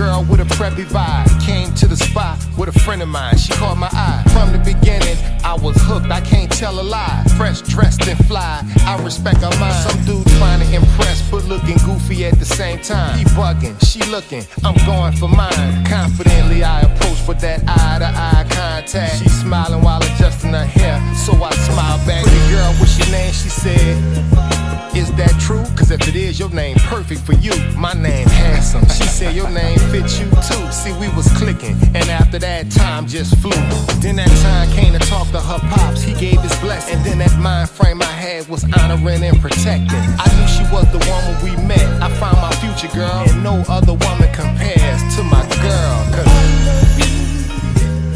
girl with a preppy vibe. Came to the spot with a friend of mine. She caught my eye. From the beginning, I was hooked. I can't tell a lie. Fresh, dressed, and fly. I respect her mind. Some dude trying to impress, but looking goofy at the same time. He bugging, she looking. I'm going for mine. Confidently, I approach for that eye-to-eye contact. She smiling while adjusting her hair, so I smile back. Pretty girl, what's your name? She said, is that true? Cause if it is, your name perfect for you. My name handsome. She said your name fits you too. See, we was clicking, and after that, time just flew. Then that time came to talk to her pops. He gave his blessing. And then that mind frame I had was honoring and protecting. I knew she was the woman we met. I found my future girl, and no other woman compares to my girl. Cause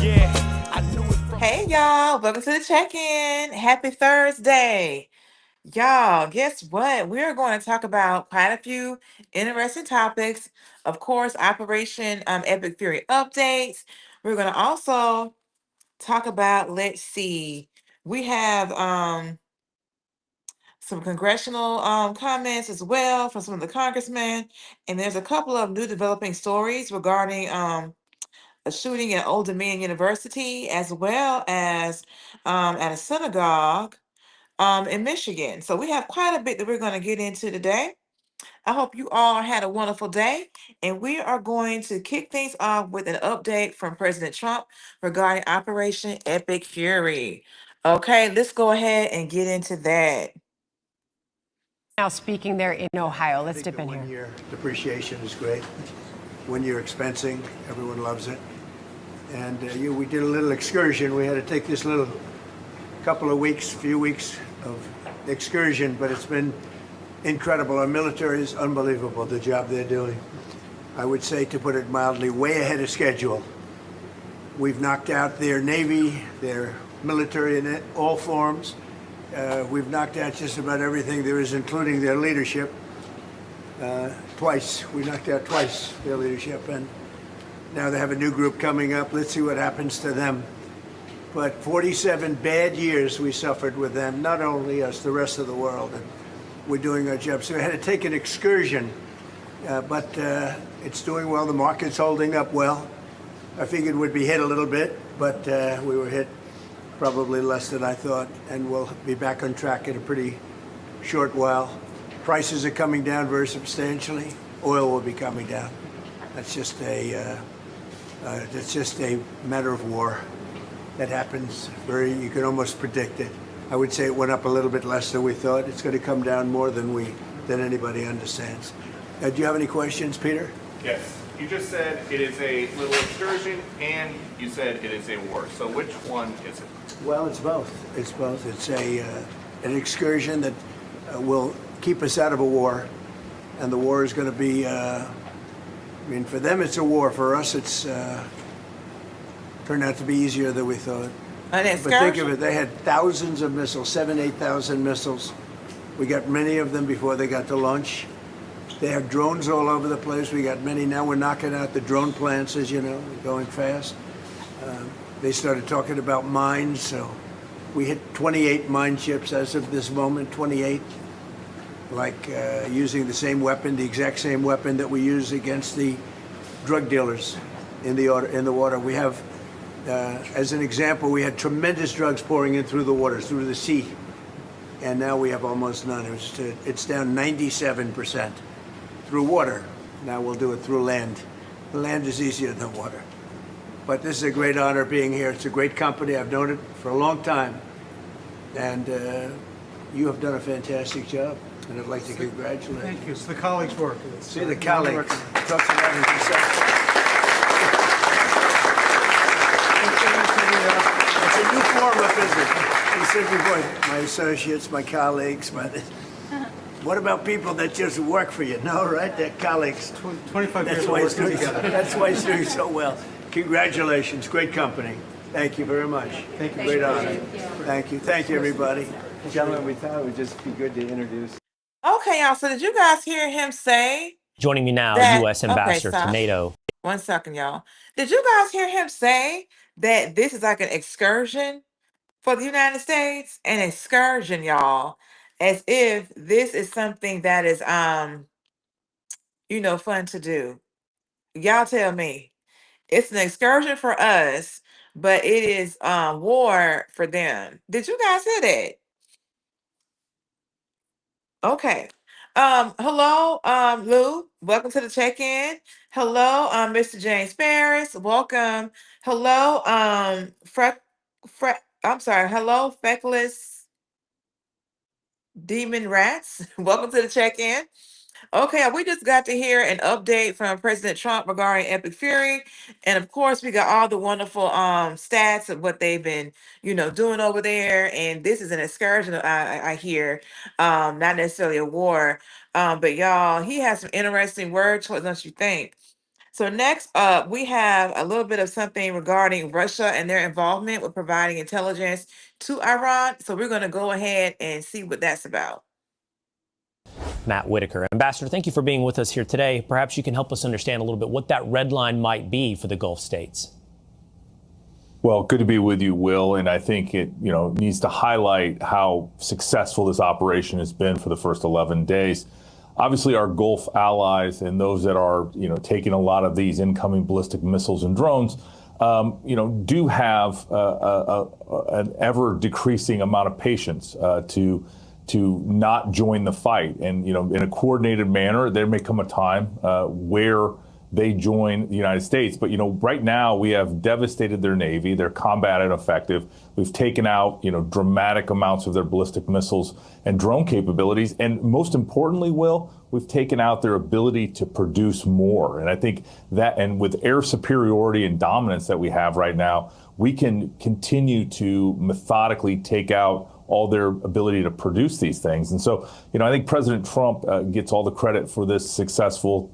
yeah, I knew it from. Hey y'all, welcome to the check-in. Happy Thursday. Y'all, guess what? We're going to talk about quite a few interesting topics. Of course, Operation Epic Fury updates. We're going to also talk about, let's see, we have some congressional comments as well from some of the congressmen. And there's a couple of new developing stories regarding a shooting at Old Dominion University, as well as at a synagogue in Michigan. So we have quite a bit that we're going to get into today. I hope you all had a wonderful day. And we are going to kick things off with an update from President Trump regarding Operation Epic Fury. Okay, let's go ahead and get into that. Now speaking there in Ohio. Let's dip in here. One-year depreciation is great. One-year expensing, everyone loves it. And we did a little excursion. We had to take this little few weeks of excursion, but it's been incredible. Our military is unbelievable, the job they're doing. I would say, to put it mildly, way ahead of schedule. We've knocked out their Navy, their military in all forms. We've knocked out just about everything there is, including their leadership. Twice. We knocked out twice their leadership, and now they have a new group coming up. Let's see what happens to them. But 47 bad years we suffered with them, not only us, the rest of the world, and we're doing our job. So we had to take an excursion, but it's doing well. The market's holding up well. I figured we'd be hit a little bit, but we were hit probably less than I thought, and we'll be back on track in a pretty short while. Prices are coming down very substantially. Oil will be coming down. That's just a matter of war. That happens you can almost predict it. I would say it went up a little bit less than we thought. It's going to come down more than anybody understands. Do you have any questions, Peter? Yes. You just said it is a little excursion, and you said it is a war. So which one is it? Well, it's both. It's both. It's an excursion that will keep us out of a war, and the war is going to be. For them, it's a war. For us, it's turned out to be easier than we thought. An But excursion? think of it, they had thousands of missiles, 8,000 missiles. We got many of them before they got to launch. They have drones all over the place. We got many. Now we're knocking out the drone plants, as you know, going fast. They started talking about mines, so we hit 28 mine ships as of this moment, 28. Using the same weapon, the exact same weapon that we use against the drug dealers in the water. We have, as an example, we had tremendous drugs pouring in through the waters, through the sea, and now we have almost none. It's down 97% through water. Now we'll do it through land. The land is easier than water. But this is a great honor being here. It's a great company. I've known it for a long time, and you have done a fantastic job. And I'd like to congratulate you. Thank you. It's the colleagues' work. See the colleagues. Talks about it himself. It's a new form of business. He said before, my associates, my colleagues, what about people that just work for you? No, right? They're colleagues. 25 years of working together. That's why he's doing so well. Congratulations. Great company. Thank you very much. Thank you. Great honor. Thank you. Thank you, everybody. Gentlemen, we thought it would just be good to introduce. Okay, y'all. So did you guys hear him say? Joining me now, That- U.S. Ambassador okay, to stop. NATO. 1 second, y'all. Did you guys hear him say that this is like an excursion for the United States? An excursion, y'all. As if this is something that is fun to do. Y'all tell me. It's an excursion for us, but it is war for them. Did you guys hear that? Okay. Hello, Lou. Welcome to the check-in. Hello, Mr. James Ferris. Welcome. Hello, I'm sorry. Hello, Feckless Demon Rats. Welcome to the check-in. Okay, we just got to hear an update from President Trump regarding Epic Fury. And of course, we got all the wonderful stats of what they've been, doing over there. And this is an excursion, I hear, not necessarily a war. But y'all, he has some interesting word choices, don't you think? So next up, we have a little bit of something regarding Russia and their involvement with providing intelligence to Iran. So we're going to go ahead and see what that's about. Matt Whitaker. Ambassador, thank you for being with us here today. Perhaps you can help us understand a little bit what that red line might be for the Gulf states. Well, good to be with you, Will. And I think it, needs to highlight how successful this operation has been for the first 11 days. Obviously, our Gulf allies and those that are, taking a lot of these incoming ballistic missiles and drones, do have an ever decreasing amount of patience to not join the fight. And, in a coordinated manner, there may come a time where they join the United States. But, right now we have devastated their Navy. They're combat ineffective. We've taken out, dramatic amounts of their ballistic missiles and drone capabilities. And most importantly, Will, we've taken out their ability to produce more. And I think that, and with air superiority and dominance that we have right now, we can continue to methodically take out all their ability to produce these things. And so, I think President Trump gets all the credit for this successful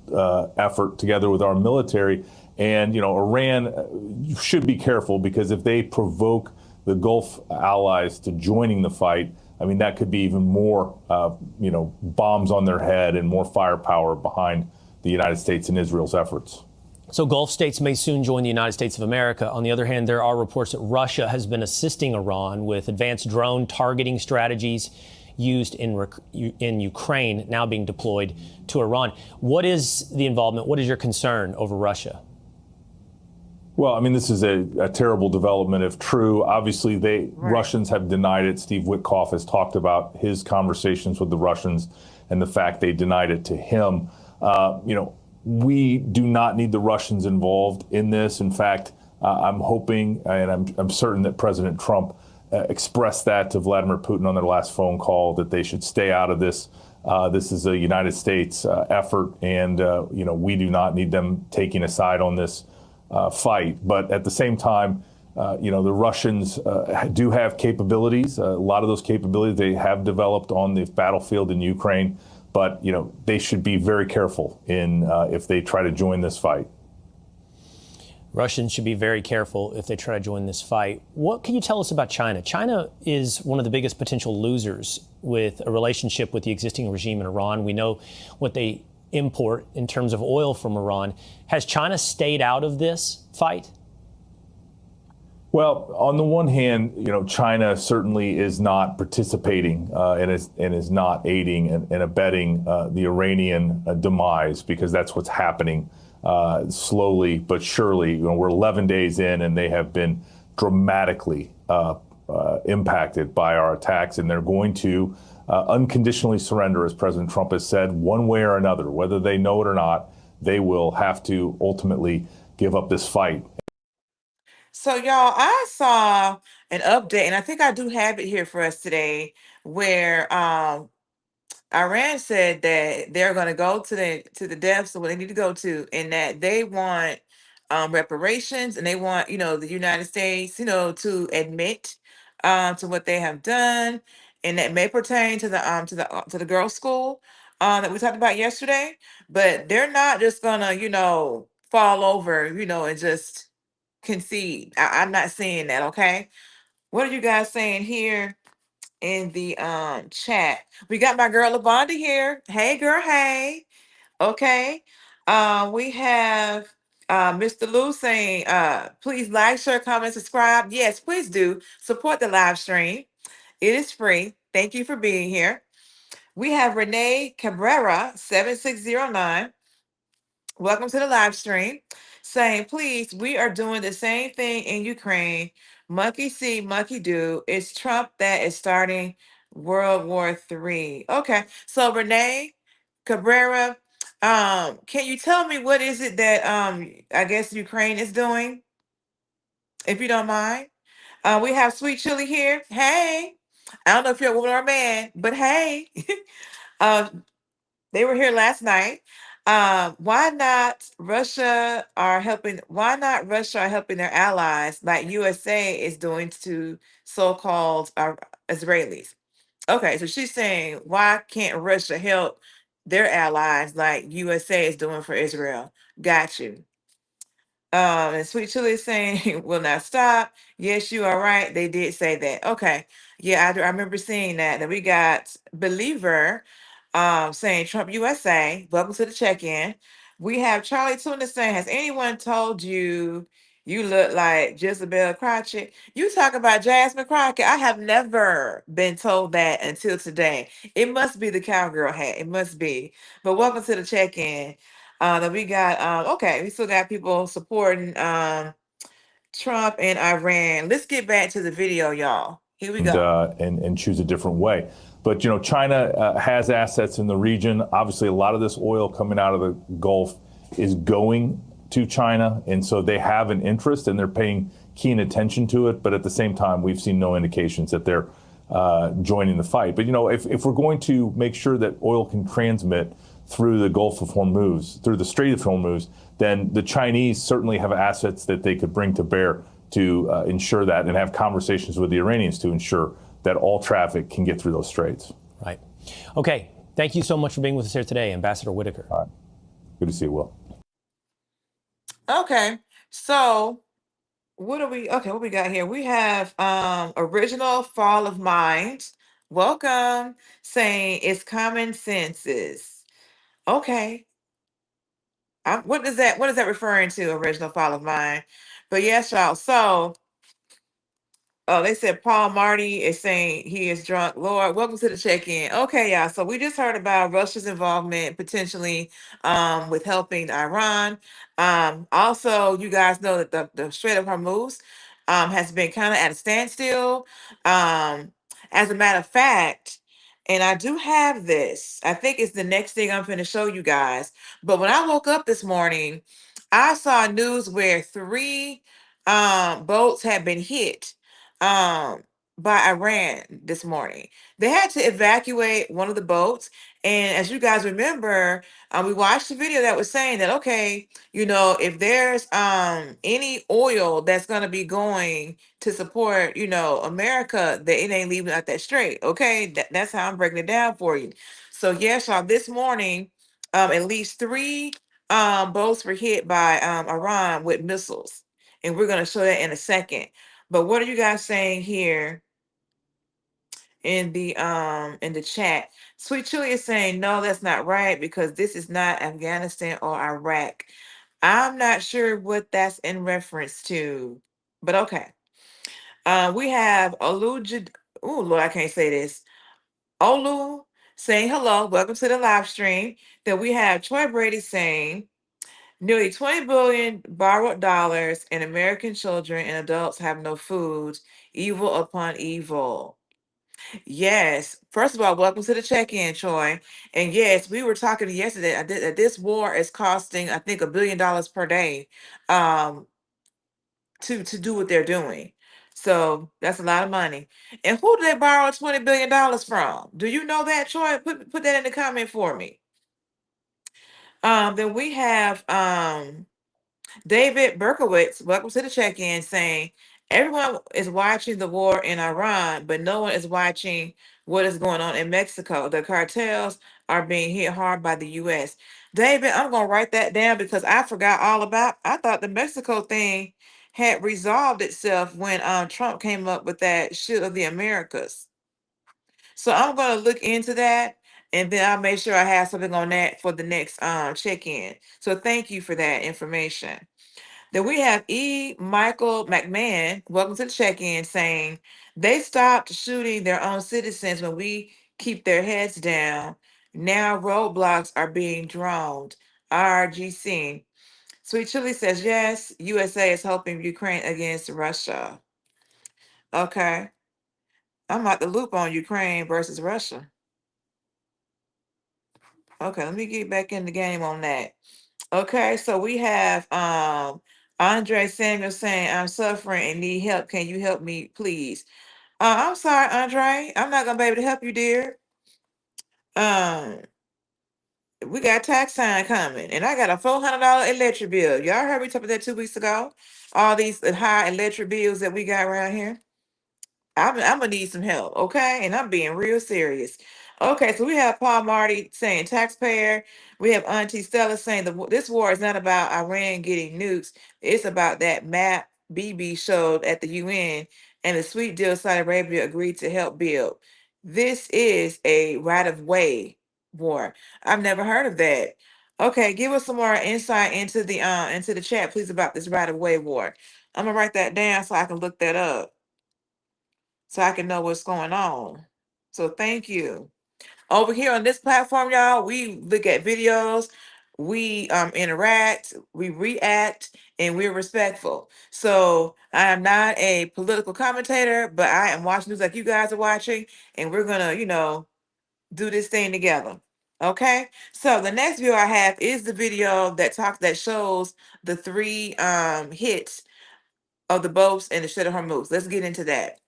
effort together with our military. And, Iran should be careful, because if they provoke the Gulf allies to joining the fight, I mean, that could be even more, bombs on their head and more firepower behind the United States and Israel's efforts. So Gulf states may soon join the United States of America. On the other hand, there are reports that Russia has been assisting Iran with advanced drone targeting strategies used in Ukraine, now being deployed to Iran. What is the involvement? What is your concern over Russia? Well, I mean, this is a terrible development if true. Obviously, Russians have denied it. Steve Witkoff has talked about his conversations with the Russians and the fact they denied it to him. We do not need the Russians involved in this. In fact, I'm hoping, and I'm certain that President Trump expressed that to Vladimir Putin on their last phone call, that they should stay out of this. This is a United States effort, and we do not need them taking a side on this fight. But at the same time, the Russians do have capabilities. A lot of those capabilities they have developed on the battlefield in Ukraine. But, they should be very careful if they try to join this fight. Russians should be very careful if they try to join this fight. What can you tell us about China? China is one of the biggest potential losers with a relationship with the existing regime in Iran. We know what they import in terms of oil from Iran. Has China stayed out of this fight? Well, on the one hand, China certainly is not participating and is not aiding and abetting the Iranian demise, because that's what's happening slowly but surely. We're 11 days in, and they have been dramatically impacted by our attacks, and they're going to unconditionally surrender, as President Trump has said, one way or another. Whether they know it or not, they will have to ultimately give up this fight. So, y'all, I saw an update, and I think I do have it here for us today, where Iran said that they're going to go to the depths of what they need to go to, and that they want reparations, and they want the United States to admit to what they have done, and that may pertain to the girls' school that we talked about yesterday. But they're not just gonna fall over and just concede. I'm not saying that. Okay, what are you guys saying here in the chat? We got my girl Lavonda here. Hey girl, hey. Okay. We have Mr. Lou saying please like, share, comment, subscribe. Yes, please do support the live stream. It is free. Thank you for being here. We have Renee Cabrera 7609. welcome to the live stream, saying, please, we are doing the same thing in Ukraine. Monkey see, monkey do. It's Trump that is starting World War III. Okay, so Renee Cabrera, can you tell me what is it that I guess Ukraine is doing, if you don't mind? We have Sweet Chili here. Hey, I don't know if you're a woman or a man, but hey, they were here last night. Why not Russia are helping? Why not Russia are helping their allies like USA is doing to so-called Israelis? Okay, so she's saying, why can't Russia help their allies like USA is doing for Israel? Got you. And Sweet Chili is saying, will not stop. Yes, you are right. They did say that. Okay. Yeah, I remember seeing that. Then we got Believer saying Trump USA. Welcome to the check-in. We have Charlie Tuna saying, has anyone told you you look like Jezebel Crockett? You talk about Jasmine Crockett. I have never been told that until today. It must be the cowgirl hat. It must be. But welcome to the check-in. Then we got okay, we still got people supporting Trump and Iran. Let's get back to the video, y'all. Here we go. And choose a different way. But, you know, China has assets in the region. Obviously, a lot of this oil coming out of the Gulf is going to China. And so they have an interest and they're paying keen attention to it. But at the same time, we've seen no indications that they're joining the fight. But, you know, if we're going to make sure that oil can transmit through the Gulf of Hormuz, through the Strait of Hormuz, then the Chinese certainly have assets that they could bring to bear to ensure that and have conversations with the Iranians to ensure that all traffic can get through those straits. Right. Okay. Thank you so much for being with us here today, Ambassador Whitaker. All right. Good to see you, Will. Okay. So what we got here? We have original Fall of Mind. Welcome, saying it's common senses. Okay. What is that referring to, original Fall of Mind? But yes, y'all. So oh, they said Paul Marty is saying he is drunk. Lord, welcome to the check-in. Okay, y'all. So we just heard about Russia's involvement potentially with helping Iran. Also, you guys know that the Strait of Hormuz has been kind of at a standstill. As a matter of fact, and I do have this. I think it's the next thing I'm going to show you guys. But when I woke up this morning, I saw news where three boats had been hit um by Iran this morning. They had to evacuate one of the boats. And as you guys remember, we watched the video that was saying that, okay, you know, if there's any oil that's going to be going to support, you know, America, that it ain't leaving out that strait. Okay, that's how I'm breaking it down for you. So yes, y'all, this morning, at least three boats were hit by Iran with missiles. And we're going to show that in a second. But what are you guys saying here in the chat? Sweet Chili is saying no, that's not right because this is not Afghanistan or Iraq. I'm not sure what that's in reference to, but okay. We have Olu. Oh Lord, I can't say this. Olu saying hello, welcome to the live stream. Then we have Troy Brady saying nearly 20 billion borrowed dollars, and American children and adults have no food. Evil upon evil. Yes. First of all, welcome to the check-in, Troy. And yes, we were talking yesterday that this war is costing, I think, $1 billion per day um, to do what they're doing. So that's a lot of money. And who did they borrow $20 billion from? Do you know that, Troy? Put that in the comment for me. Then we have David Berkowitz, welcome to the check-in, saying everyone is watching the war in Iran, but no one is watching what is going on in Mexico. The cartels are being hit hard by the U.S. David, I'm going to write that down because I forgot all about. I thought the Mexico thing had resolved itself when Trump came up with that shield of the Americas. So I'm going to look into that. And then I'll make sure I have something on that for the next check-in. So thank you for that information. Then we have E. Michael McMahon, welcome to the check-in, saying they stopped shooting their own citizens when we keep their heads down. Now roadblocks are being drawn. RGC. Sweet Chili says yes. USA is helping Ukraine against Russia. Okay. I'm about to loop on Ukraine versus Russia. Okay, let me get back in the game on that. Okay, so we have Andre Samuel saying, I'm suffering and need help. Can you help me, please? I'm sorry, Andre. I'm not gonna be able to help you, dear. We got tax time coming, and I got a $400 electric bill. Y'all heard me talk about that 2 weeks ago. All these high electric bills that we got around here. I'm gonna need some help, okay? And I'm being real serious. Okay, so we have Paul Marty saying taxpayer. We have Auntie Stella saying this war is not about Iran getting nukes. It's about that map BB showed at the UN and the sweet deal Saudi Arabia agreed to help build. This is a right of way war. I've never heard of that. Okay, give us some more insight into the chat, please, about this right of way war. I'm gonna write that down so I can look that up, so I can know what's going on. So thank you. Over here on this platform, y'all, we look at videos, we interact, we react, and we're respectful. So I am not a political commentator, but I am watching news like you guys are watching, and we're gonna, do this thing together. Okay. So the next video I have is the video that shows the 3 hits of the boats in the Strait of Hormuz. Let's get into that.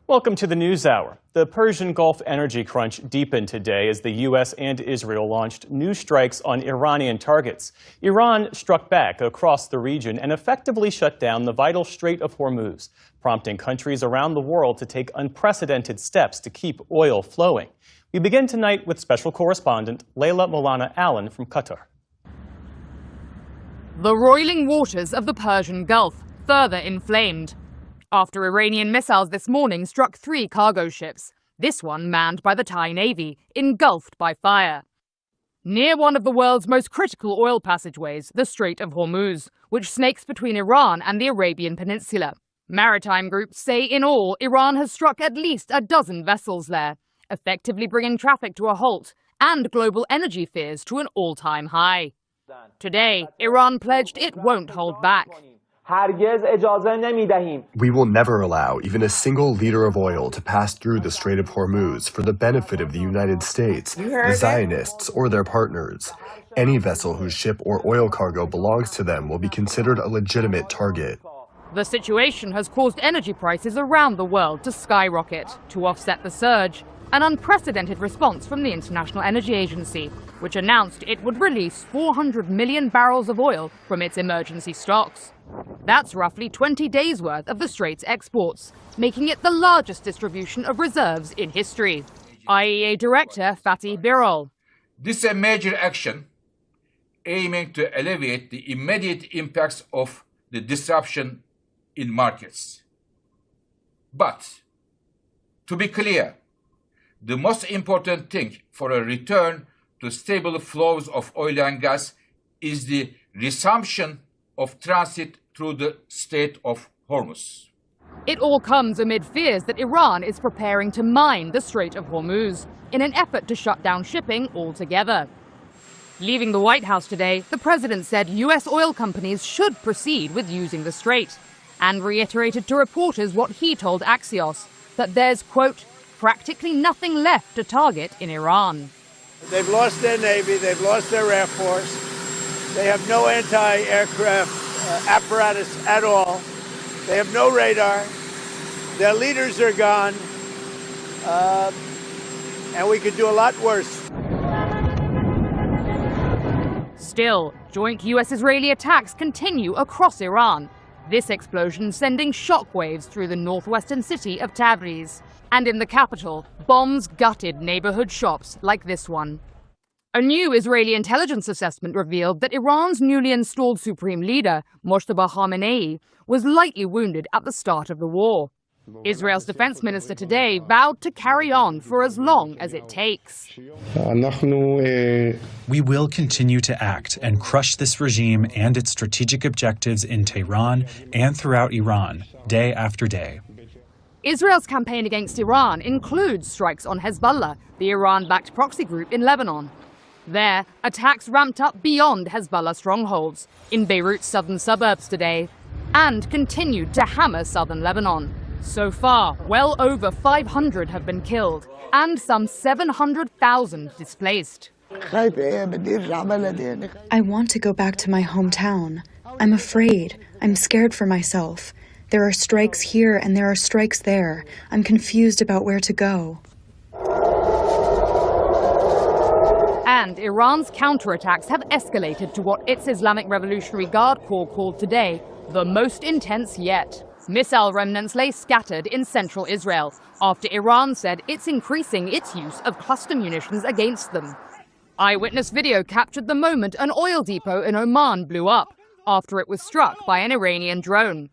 Welcome to the NewsHour. The Persian Gulf energy crunch deepened today as the U.S. and Israel launched new strikes on Iranian targets. Iran struck back across the region and effectively shut down the vital Strait of Hormuz, prompting countries around the world to take unprecedented steps to keep oil flowing. We begin tonight with special correspondent Layla Molana Allen from Qatar. The roiling waters of the Persian Gulf further inflamed after Iranian missiles this morning struck 3 cargo ships, this one manned by the Thai Navy, engulfed by fire. Near one of the world's most critical oil passageways, the Strait of Hormuz, which snakes between Iran and the Arabian Peninsula. Maritime groups say in all, Iran has struck at least a dozen vessels there, effectively bringing traffic to a halt and global energy fears to an all-time high. Today, Iran pledged it won't hold back. We will never allow even a single liter of oil to pass through the Strait of Hormuz for the benefit of the United States, the Zionists, or their partners. Any vessel whose ship or oil cargo belongs to them will be considered a legitimate target. The situation has caused energy prices around the world to skyrocket. To offset the surge, an unprecedented response from the International Energy Agency, which announced it would release 400 million barrels of oil from its emergency stocks. That's roughly 20 days' worth of the Strait's exports, making it the largest distribution of reserves in history. IEA Director Fatih Birol. This is a major action aiming to alleviate the immediate impacts of the disruption in markets. But, to be clear, the most important thing for a return to stable flows of oil and gas is the resumption of transit through the Strait of Hormuz. It all comes amid fears that Iran is preparing to mine the Strait of Hormuz in an effort to shut down shipping altogether. Leaving the White House today, the president said U.S. oil companies should proceed with using the strait and reiterated to reporters what he told Axios, that there's, quote, practically nothing left to target in Iran. They've lost their Navy, they've lost their Air Force, they have no anti-aircraft apparatus at all, they have no radar, their leaders are gone, and we could do a lot worse. Still, joint U.S.-Israeli attacks continue across Iran, this explosion sending shockwaves through the northwestern city of Tabriz. And in the capital, bombs gutted neighborhood shops like this one. A new Israeli intelligence assessment revealed that Iran's newly installed supreme leader, Mojtaba Khamenei, was lightly wounded at the start of the war. Israel's defense minister today vowed to carry on for as long as it takes. We will continue to act and crush this regime and its strategic objectives in Tehran and throughout Iran, day after day. Israel's campaign against Iran includes strikes on Hezbollah, the Iran-backed proxy group in Lebanon. There, attacks ramped up beyond Hezbollah strongholds in Beirut's southern suburbs today and continued to hammer southern Lebanon. So far, well over 500 have been killed and some 700,000 displaced. I want to go back to my hometown. I'm afraid. I'm scared for myself. There are strikes here and there are strikes there. I'm confused about where to go. And Iran's counterattacks have escalated to what its Islamic Revolutionary Guard Corps called today the most intense yet. Missile remnants lay scattered in central Israel after Iran said it's increasing its use of cluster munitions against them. Eyewitness video captured the moment an oil depot in Oman blew up after it was struck by an Iranian drone.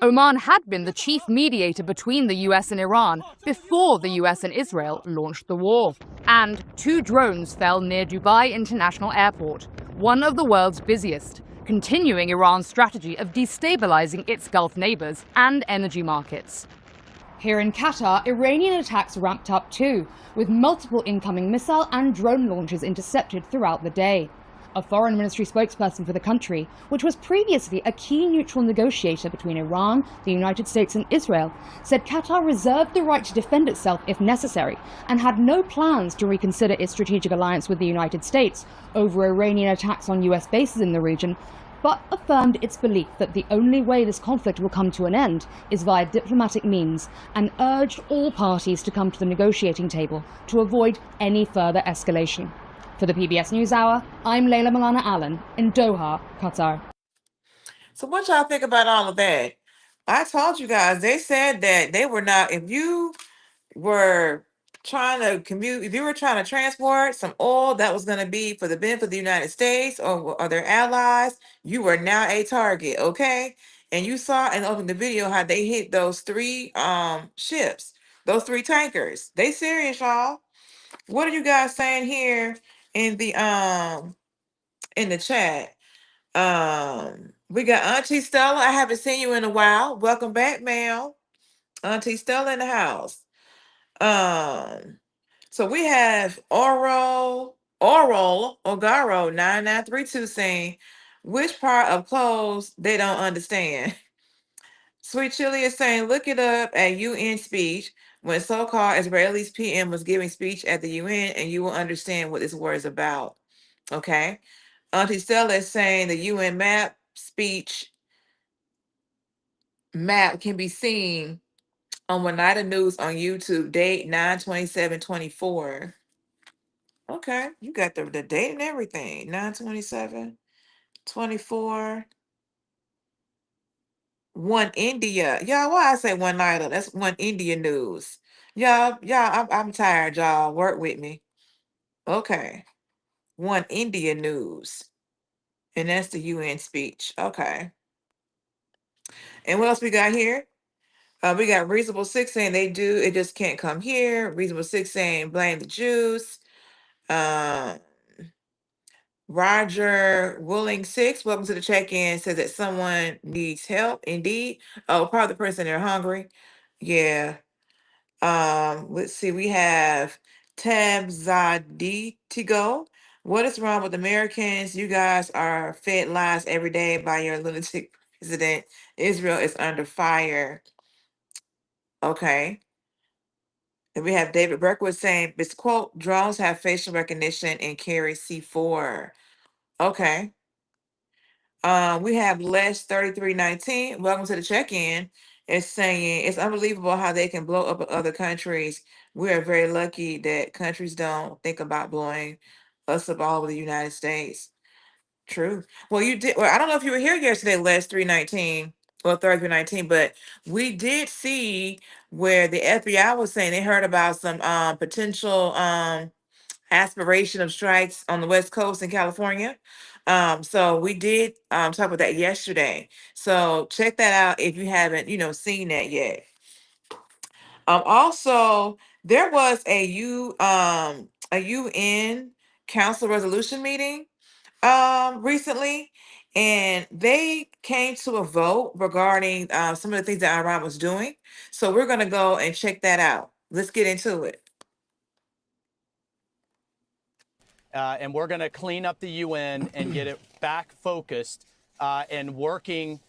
Oman had been the chief mediator between the US and Iran before the US and Israel launched the war. And 2 drones fell near Dubai International Airport, one of the world's busiest, continuing Iran's strategy of destabilizing its Gulf neighbors and energy markets. Here in Qatar, Iranian attacks ramped up too, with multiple incoming missile and drone launches intercepted throughout the day. A foreign ministry spokesperson for the country, which was previously a key neutral negotiator between Iran, the United States and Israel, said Qatar reserved the right to defend itself if necessary and had no plans to reconsider its strategic alliance with the United States over Iranian attacks on US bases in the region, but affirmed its belief that the only way this conflict will come to an end is via diplomatic means and urged all parties to come to the negotiating table to avoid any further escalation. For the PBS NewsHour, I'm Layla Milana Allen in Doha, Qatar. So what y'all think about all of that? I told you guys, they said that they were not, if you were trying to commute, if you were trying to transport some oil that was going to be for the benefit of the United States or their allies, you were now a target, okay? And you saw and opened the video how they hit those 3 ships, those 3 tankers. They serious, y'all. What are you guys saying here in the chat? We got Auntie Stella. I haven't seen you in a while. Welcome back, ma'am. Auntie Stella in the house. So we have Oral Ogaro 9932 saying, which part of clothes they don't understand. Sweet Chili is saying, look it up at UN speech when so-called Israelis PM was giving speech at the UN, and you will understand what this word is about. Okay. Auntie Stella is saying the UN speech map can be seen on Oneida News on YouTube, date 9/27/24. Okay, you got the date and everything. 9/27/24. One India. Y'all, why I say Oneida? That's One India News. I'm tired, y'all. Work with me. Okay. One India News. And that's the UN speech. Okay. And what else we got here? We got Reasonable Six saying they do, it just can't come here. Reasonable Six saying blame the Jews. Roger Willing Six, welcome to the check-in, says that someone needs help. Indeed. Oh, probably the person they're hungry. Yeah. Let's see, we have Tabzaditigo. What is wrong with Americans? You guys are fed lies every day by your lunatic president. Israel is under fire. Okay. And we have David Berkwood saying, this quote, drones have facial recognition and carry C4. Okay. We have Les 3319. Welcome to the check-in. It's saying it's unbelievable how they can blow up other countries. We are very lucky that countries don't think about blowing us up all over the United States. True. Well, you did. Well, I don't know if you were here yesterday, Les 319 or 3319, but we did see where the FBI was saying they heard about some potential aspiration of strikes on the West Coast in California. So we did talk about that yesterday. So check that out if you haven't, seen that yet. Also, there was a UN Council resolution meeting recently, and they came to a vote regarding some of the things that Iran was doing. So we're gonna go and check that out. Let's get into it. And we're going to clean up the UN and get it back focused and working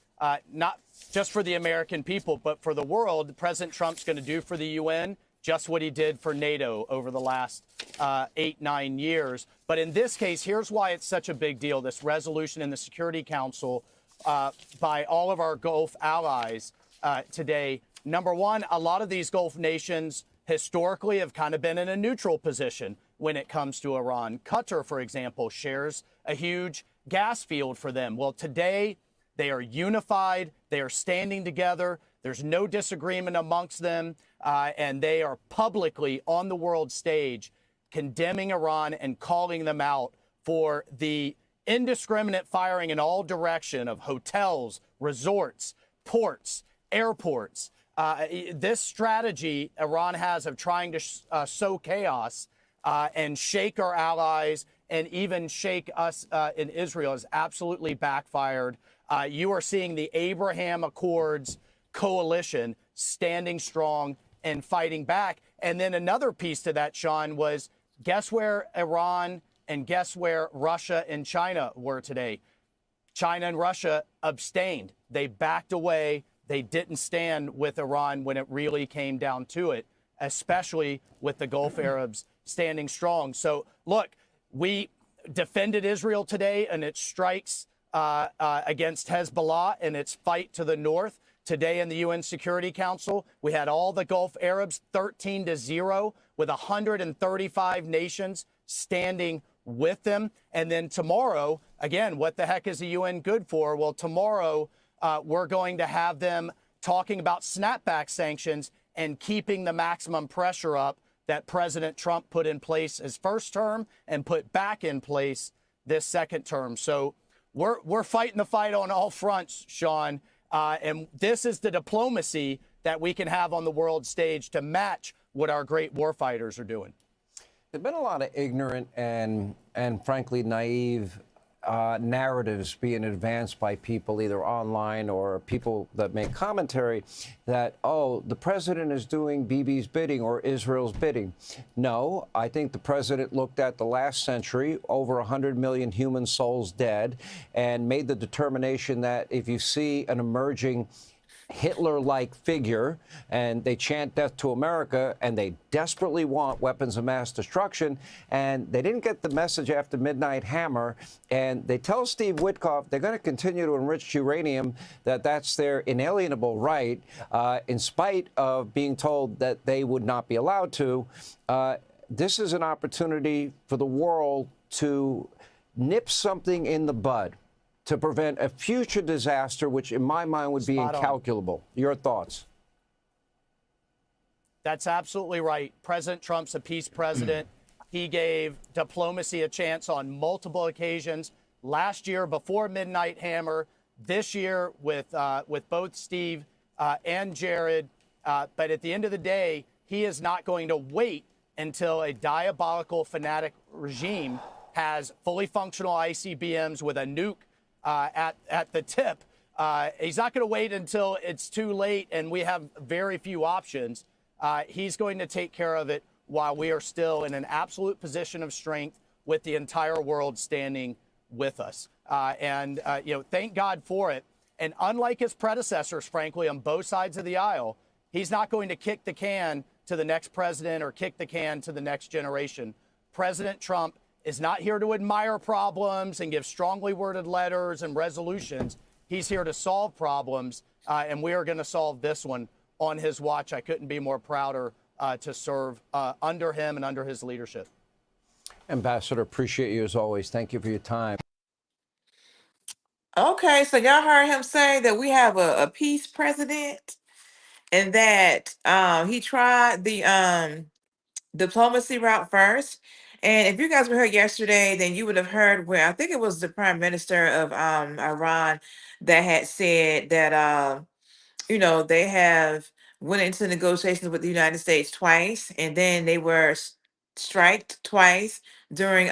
not just for the American people, but for the world. President Trump's going to do for the UN just what he did for NATO over the last 8-9 years. But in this case, here's why it's such a big deal, this resolution in the Security Council by all of our Gulf allies today. Number one, a lot of these Gulf nations historically have kind of been in a neutral position when it comes to Iran. Qatar, for example, shares a huge gas field for them. Well, today they are unified. They are standing together. There's no disagreement amongst them. And they are publicly on the world stage condemning Iran and calling them out for the indiscriminate firing in all direction of hotels, resorts, ports, airports. This strategy Iran has of trying to sow chaos and shake our allies and even shake us in Israel has absolutely backfired. You are seeing the Abraham Accords coalition standing strong and fighting back. And then another piece to that, Sean, was guess where Iran and guess where Russia and China were today? China and Russia abstained. They backed away. They didn't stand with Iran when it really came down to it, especially with the Gulf Arabs standing strong. So, look, we defended Israel today and its strikes against Hezbollah and its fight to the north. Today in the UN Security Council, we had all the Gulf Arabs 13-0 with 135 nations standing with them. And then tomorrow, again, what the heck is the UN good for? Well, tomorrow we're going to have them talking about snapback sanctions and keeping the maximum pressure up that President Trump put in place his first term and put back in place this second term. So we're fighting the fight on all fronts, Sean. And this is the diplomacy that we can have on the world stage to match what our great warfighters are doing. There's been a lot of ignorant and frankly naive narratives being advanced by people either online or people that make commentary that, oh, the president is doing Bibi's bidding or Israel's bidding. No, I think the president looked at the last century, over 100 million human souls dead, and made the determination that if you see an emerging Hitler-like figure and they chant death to America and they desperately want weapons of mass destruction, and they didn't get the message after Midnight Hammer, and they tell Steve Witkoff they're going to continue to enrich uranium, that that's their inalienable right, in spite of being told that they would not be allowed to. This is an opportunity for the world to nip something in the bud to prevent a future disaster, which in my mind would be incalculable. Your thoughts? That's absolutely right. President Trump's a peace president. He gave diplomacy a chance on multiple occasions. Last year, before Midnight Hammer. This year, with both Steve and Jared. But at the end of the day, he is not going to wait until a diabolical, fanatic regime has fully functional ICBMs with a nuke at the tip. He's not going to wait until it's too late and we have very few options. He's going to take care of it while we are still in an absolute position of strength with the entire world standing with us. Thank God for it. And unlike his predecessors, frankly, on both sides of the aisle, he's not going to kick the can to the next president or kick the can to the next generation. President Trump is not here to admire problems and give strongly worded letters and resolutions. He's here to solve problems, and we are going to solve this one on his watch. I couldn't be more prouder to serve under him and under his leadership. Ambassador, appreciate you as always. Thank you for your time. Okay, so y'all heard him say that we have a peace president and that he tried the diplomacy route first. And if you guys were here yesterday, then you would have heard where I think it was the prime minister of Iran that had said that they have went into negotiations with the United States twice, and then they were striked twice during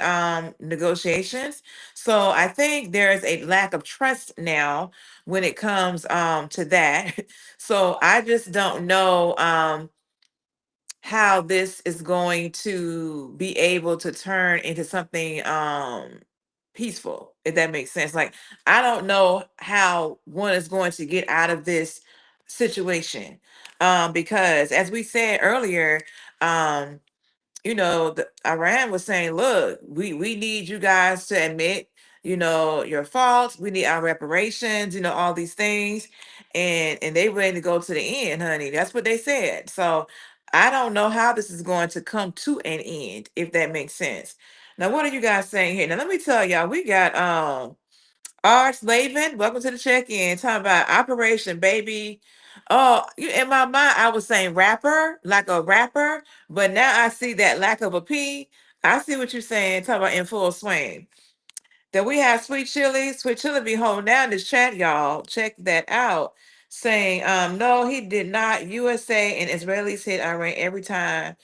negotiations. So I think there's a lack of trust now when it comes to that. So I just don't know how this is going to be able to turn into something peaceful, if that makes sense. Like, I don't know how one is going to get out of this situation. Because as we said earlier, um, Iran was saying, look, we need you guys to admit, your faults. We need our reparations, all these things. And they ready to go to the end, honey. That's what they said. So I don't know how this is going to come to an end, if that makes sense. Now, what are you guys saying here? Now, let me tell y'all, we got Arts Laven, welcome to the check-in. Talking about Operation Baby. Oh, in my mind, I was saying rapper, like a rapper, but now I see that lack of a P. I see what you're saying. Talking about in full swing. Then we have Sweet Chili. Sweet Chili be holding down this chat, y'all. Check that out. Saying, no, he did not. USA and Israelis hit Iran every time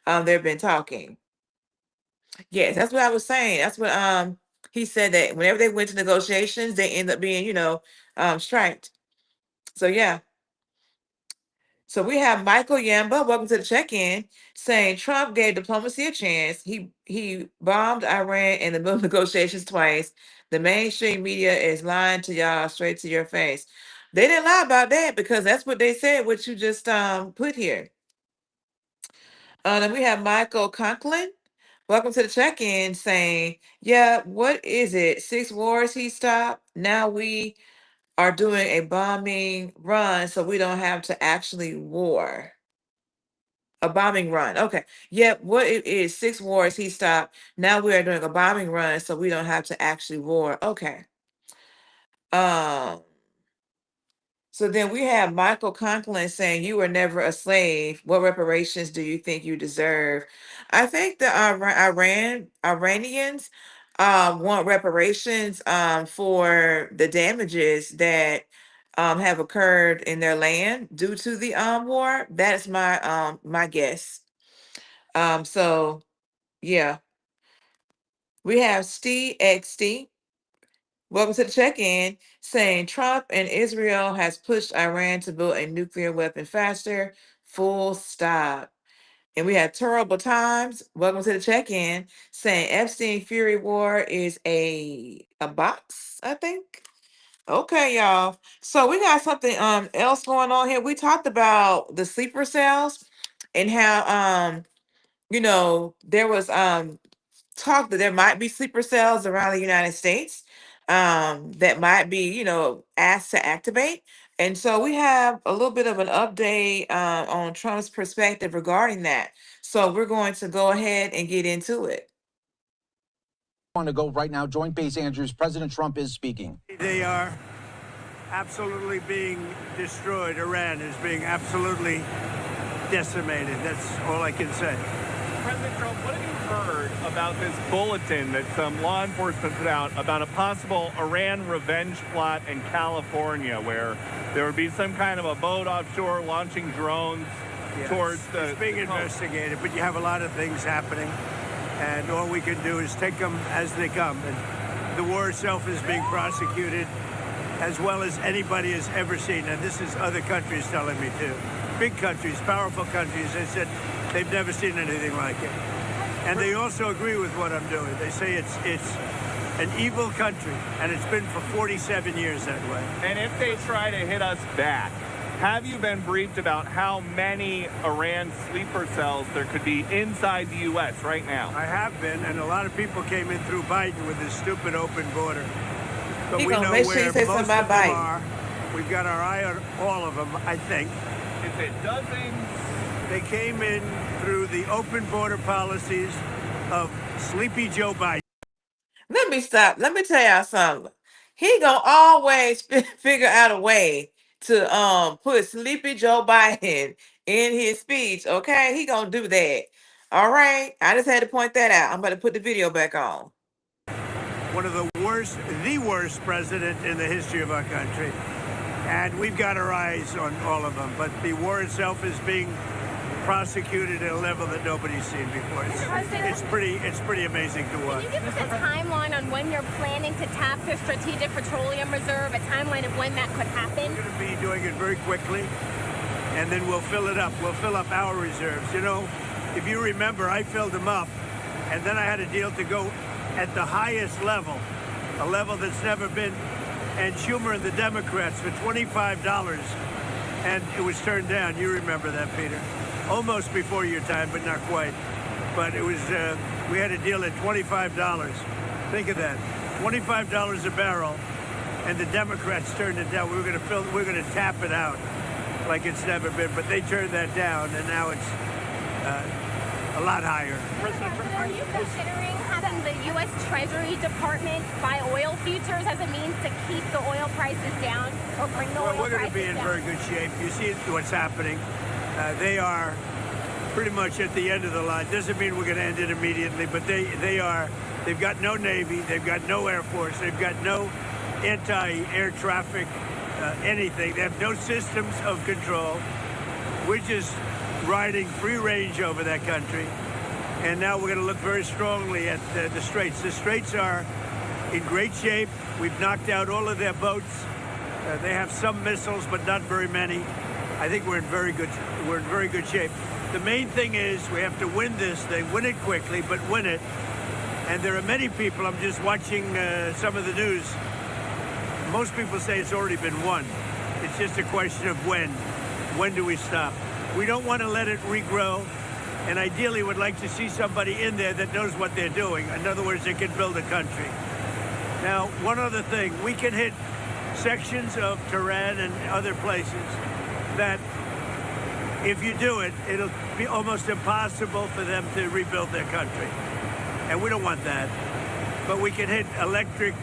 they've been talking. Yes, that's what I was saying. That's what he said, that whenever they went to negotiations, they end up being, striked. So yeah. So we have Michael Yamba, welcome to the check-in, saying Trump gave diplomacy a chance. He bombed Iran in the middle of negotiations twice. The mainstream media is lying to y'all straight to your face. They didn't lie about that, because that's what they said, what you just put here. Then we have Michael Conklin. Welcome to the check-in, saying, yeah, what is it? 6 wars he stopped. Now we are doing a bombing run, so we don't have to actually war. A bombing run. Okay. Yep. What it is, 6 wars he stopped. Now we are doing a bombing run, so we don't have to actually war. Okay. So then we have Michael Conklin saying, you were never a slave. What reparations do you think you deserve? I think the Iranians want reparations for the damages that have occurred in their land due to the war. That is my guess. So yeah. We have Steve XT. Welcome to the check-in, saying Trump and Israel has pushed Iran to build a nuclear weapon faster. Full stop. And we have Terrible Times. Welcome to the check-in, saying Epstein Fury War is a box, I think. Okay, y'all. So we got something else going on here. We talked about the sleeper cells and how there was talk that there might be sleeper cells around the United States that might be, asked to activate. And so we have a little bit of an update on Trump's perspective regarding that. So we're going to go ahead and get into it. Want to go right now, Joint Base Andrews, President Trump is speaking. They are absolutely being destroyed. Iran is being absolutely decimated. That's all I can say. President Trump, what have you heard about this bulletin that some law enforcement put out about a possible Iran revenge plot in California, where there would be some kind of a boat offshore launching drones towards the... It's being investigated, but you have a lot of things happening, and all we can do is take them as they come. And the war itself is being prosecuted as well as anybody has ever seen, and this is other countries telling me too. Big countries, powerful countries, they said they've never seen anything like it. And they also agree with what I'm doing. They say it's an evil country, and it's been for 47 years that way. And if they try to hit us back, have you been briefed about how many Iran sleeper cells there could be inside the U.S. right now? I have been, and a lot of people came in through Biden with this stupid open border. But He we gonna know make sure where he says most something of about them Biden. are. We've got our eye on all of them, I think. Is it dozens? They came in through the open border policies of Sleepy Joe Biden. Let me stop. Let me tell y'all something. He gonna always figure out a way to put Sleepy Joe Biden in his speech. Okay, he gonna do that. All right. I just had to point that out. I'm about to put the video back on. One of the worst president in the history of our country. And we've got our eyes on all of them. But the war itself is being prosecuted at a level that nobody's seen before. It's pretty amazing to watch. Can you give us a timeline on when you're planning to tap the Strategic Petroleum Reserve, a timeline of when that could happen? We're going to be doing it very quickly. and then we'll fill it up. We'll fill up our reserves. You know, if you remember, I filled them up, and then I had a deal to go at the highest level, a level that's never been, and Schumer and the Democrats for $25, and it was turned down. You remember that, Peter? Almost before your time, but not quite. But it was, we had a deal at $25. Think of that, $25 a barrel, and the Democrats turned it down. We're going to tap it out like it's never been, but they turned that down, and now it's a lot higher. Are you considering having the U.S. Treasury Department buy oil futures as a means to keep the oil prices down or bring the oil prices down? We're going to be in very good shape. You see what's happening. They are pretty much at the end of the line. Doesn't mean we're going to end it immediately, but they've got no Navy, they've got no Air Force, they've got no anti-air traffic, anything. They have no systems of control. We're just riding free range over that country. And now we're going to look very strongly at the Straits. The Straits are in great shape. We've knocked out all of their boats. They have some missiles, but not very many. I think we're in very good shape. The main thing is we have to win this thing, win it quickly, but win it. And there are many people, I'm just watching some of the news, most people say it's already been won. It's just a question of when. When do we stop? We don't want to let it regrow, and ideally would like to see somebody in there that knows what they're doing. In other words, they can build a country. Now, one other thing, we can hit sections of Tehran and other places that if you do it, it'll be almost impossible for them to rebuild their country. And we don't want that. But we can hit electric,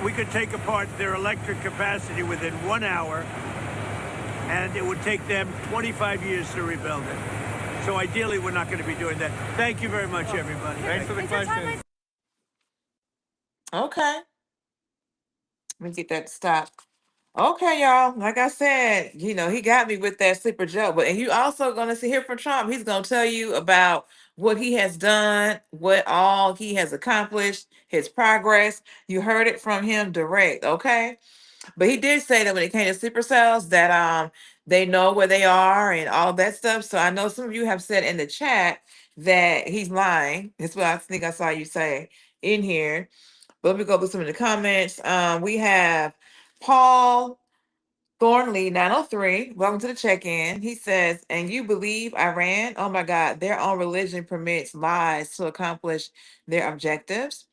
we could take apart their electric capacity within 1 hour, and it would take them 25 years to rebuild it. So ideally, we're not going to be doing that. Thank you very much, everybody. Thanks for the question. Okay. Let me get that to stop. Okay, y'all. Like I said, you know, he got me with that sleeper Joe. But and you also gonna hear from Trump. He's gonna tell you about what he has done, what all he has accomplished, his progress. You heard it from him direct, okay? But he did say that when it came to sleeper cells, that they know where they are and all that stuff. So I know some of you have said in the chat that he's lying. That's what I think I saw you say in here. But let me go through some of the comments. We have Paul Thornley 903. Welcome to the check-in. He says, and you believe Iran? Oh my God, their own religion permits lies to accomplish their objectives.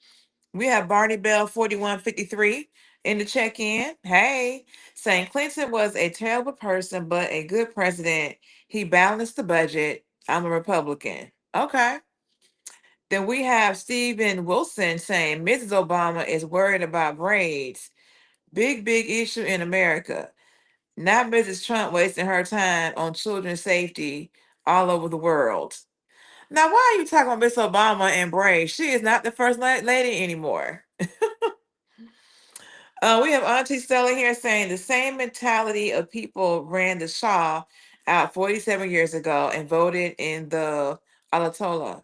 We have Barney Bell 4153 in the check-in. Hey, saying Clinton was a terrible person, but a good president. He balanced the budget. I'm a Republican. Okay. Then we have Stephen Wilson saying Mrs. Obama is worried about braids. Big issue in America. Not Mrs. Trump wasting her time on children's safety all over the world. Now, why are you talking about Miss Obama and braids? She is not the first lady anymore. We have Auntie Stella here saying the same mentality of people ran the Shah out 47 years ago and voted in the Ayatollah,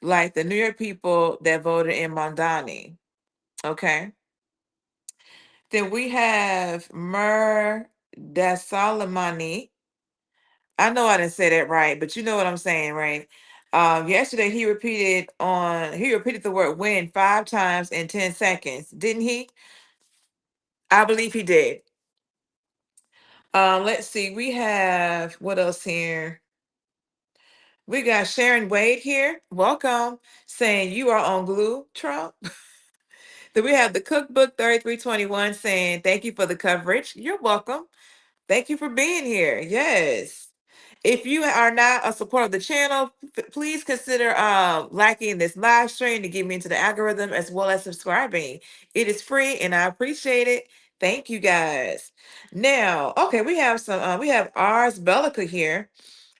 like the New York people that voted in Mondani. Okay. Then we have Mer Dasalamani. I know I didn't say that right, but you know what I'm saying, right? Yesterday he repeated the word win 5 times in 10 seconds, didn't he? I believe he did. Let's see. We have what else here? We got Sharon Wade here. Welcome, saying you are on glue, Trump. Then we have the cookbook 3321 saying thank you for the coverage. You're welcome. Thank you for being here. Yes. If you are not a supporter of the channel, please consider liking this live stream to get me into the algorithm as well as subscribing. It is free and I appreciate it. Thank you guys. Now, okay, we have Ars Bellica here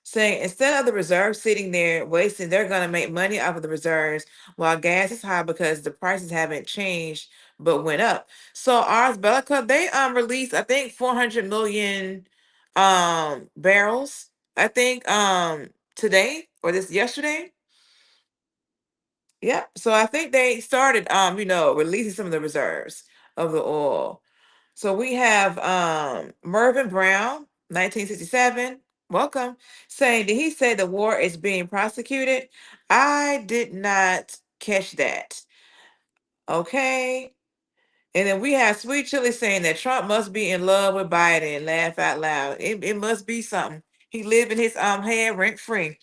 saying instead of the reserves sitting there wasting, they're going to make money off of the reserves while gas is high because the prices haven't changed but went up. So Ars Bellica, they released I think 400 million barrels I think today or this yesterday. Yep. So I think they started releasing some of the reserves of the oil. So we have Mervyn Brown 1967 welcome, saying, did he say the war is being prosecuted? I did not catch that. Okay. And then we have Sweet Chili saying that Trump must be in love with Biden. Laugh out loud. It must be something. He lived in his head rent free.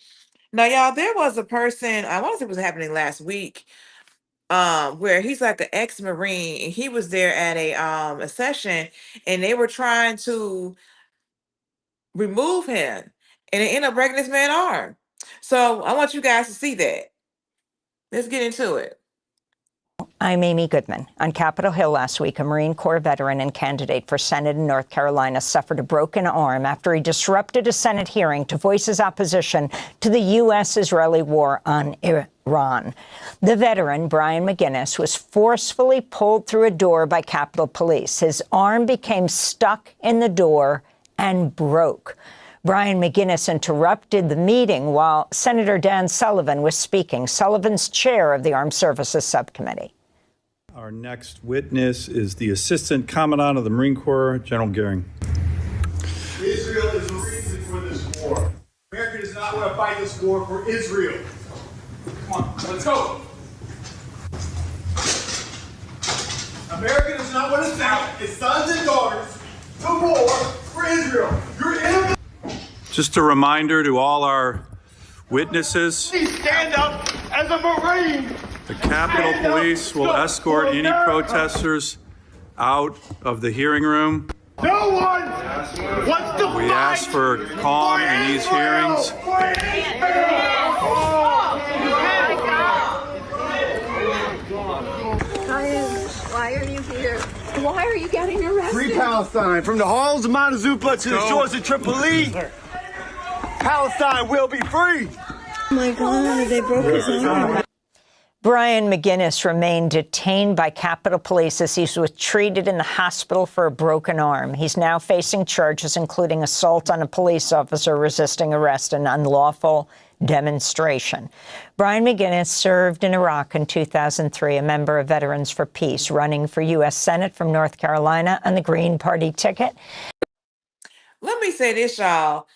Now, y'all, there was a person, I want to say it was happening last week, where he's like an ex-Marine, and he was there at a session, and they were trying to remove him, and it ended up breaking this man's arm. So I want you guys to see that. Let's get into it. I'm Amy Goodman. On Capitol Hill last week, a Marine Corps veteran and candidate for Senate in North Carolina suffered a broken arm after he disrupted a Senate hearing to voice his opposition to the U.S.-Israeli war on Iran. The veteran, Brian McGinnis, was forcefully pulled through a door by Capitol Police. His arm became stuck in the door and broke. Brian McGinnis interrupted the meeting while Senator Dan Sullivan was speaking. Sullivan's chair of the Armed Services Subcommittee. Our next witness is the Assistant Commandant of the Marine Corps, General Goering. Israel is the reason for this war. America does not want to fight this war for Israel. Come on, let's go. America does not want to send its sons and daughters to war for Israel. You're innocent. Just a reminder to all our witnesses, Please stand up as a Marine. the Capitol Police will escort any protesters out of the hearing room. No one wants to We ask for calm in these hearings. Why are you here? Why are you getting arrested? Free Palestine, from the halls of Montezuma to the shores of Tripoli. Palestine will be free. Oh my God, they broke his arm. Brian McGinnis remained detained by Capitol Police as he was treated in the hospital for a broken arm. He's now facing charges including assault on a police officer resisting arrest and unlawful demonstration. Brian McGinnis served in Iraq in 2003, a member of Veterans for Peace, running for U.S. Senate from North Carolina on the Green Party ticket. Let me say this, y'all.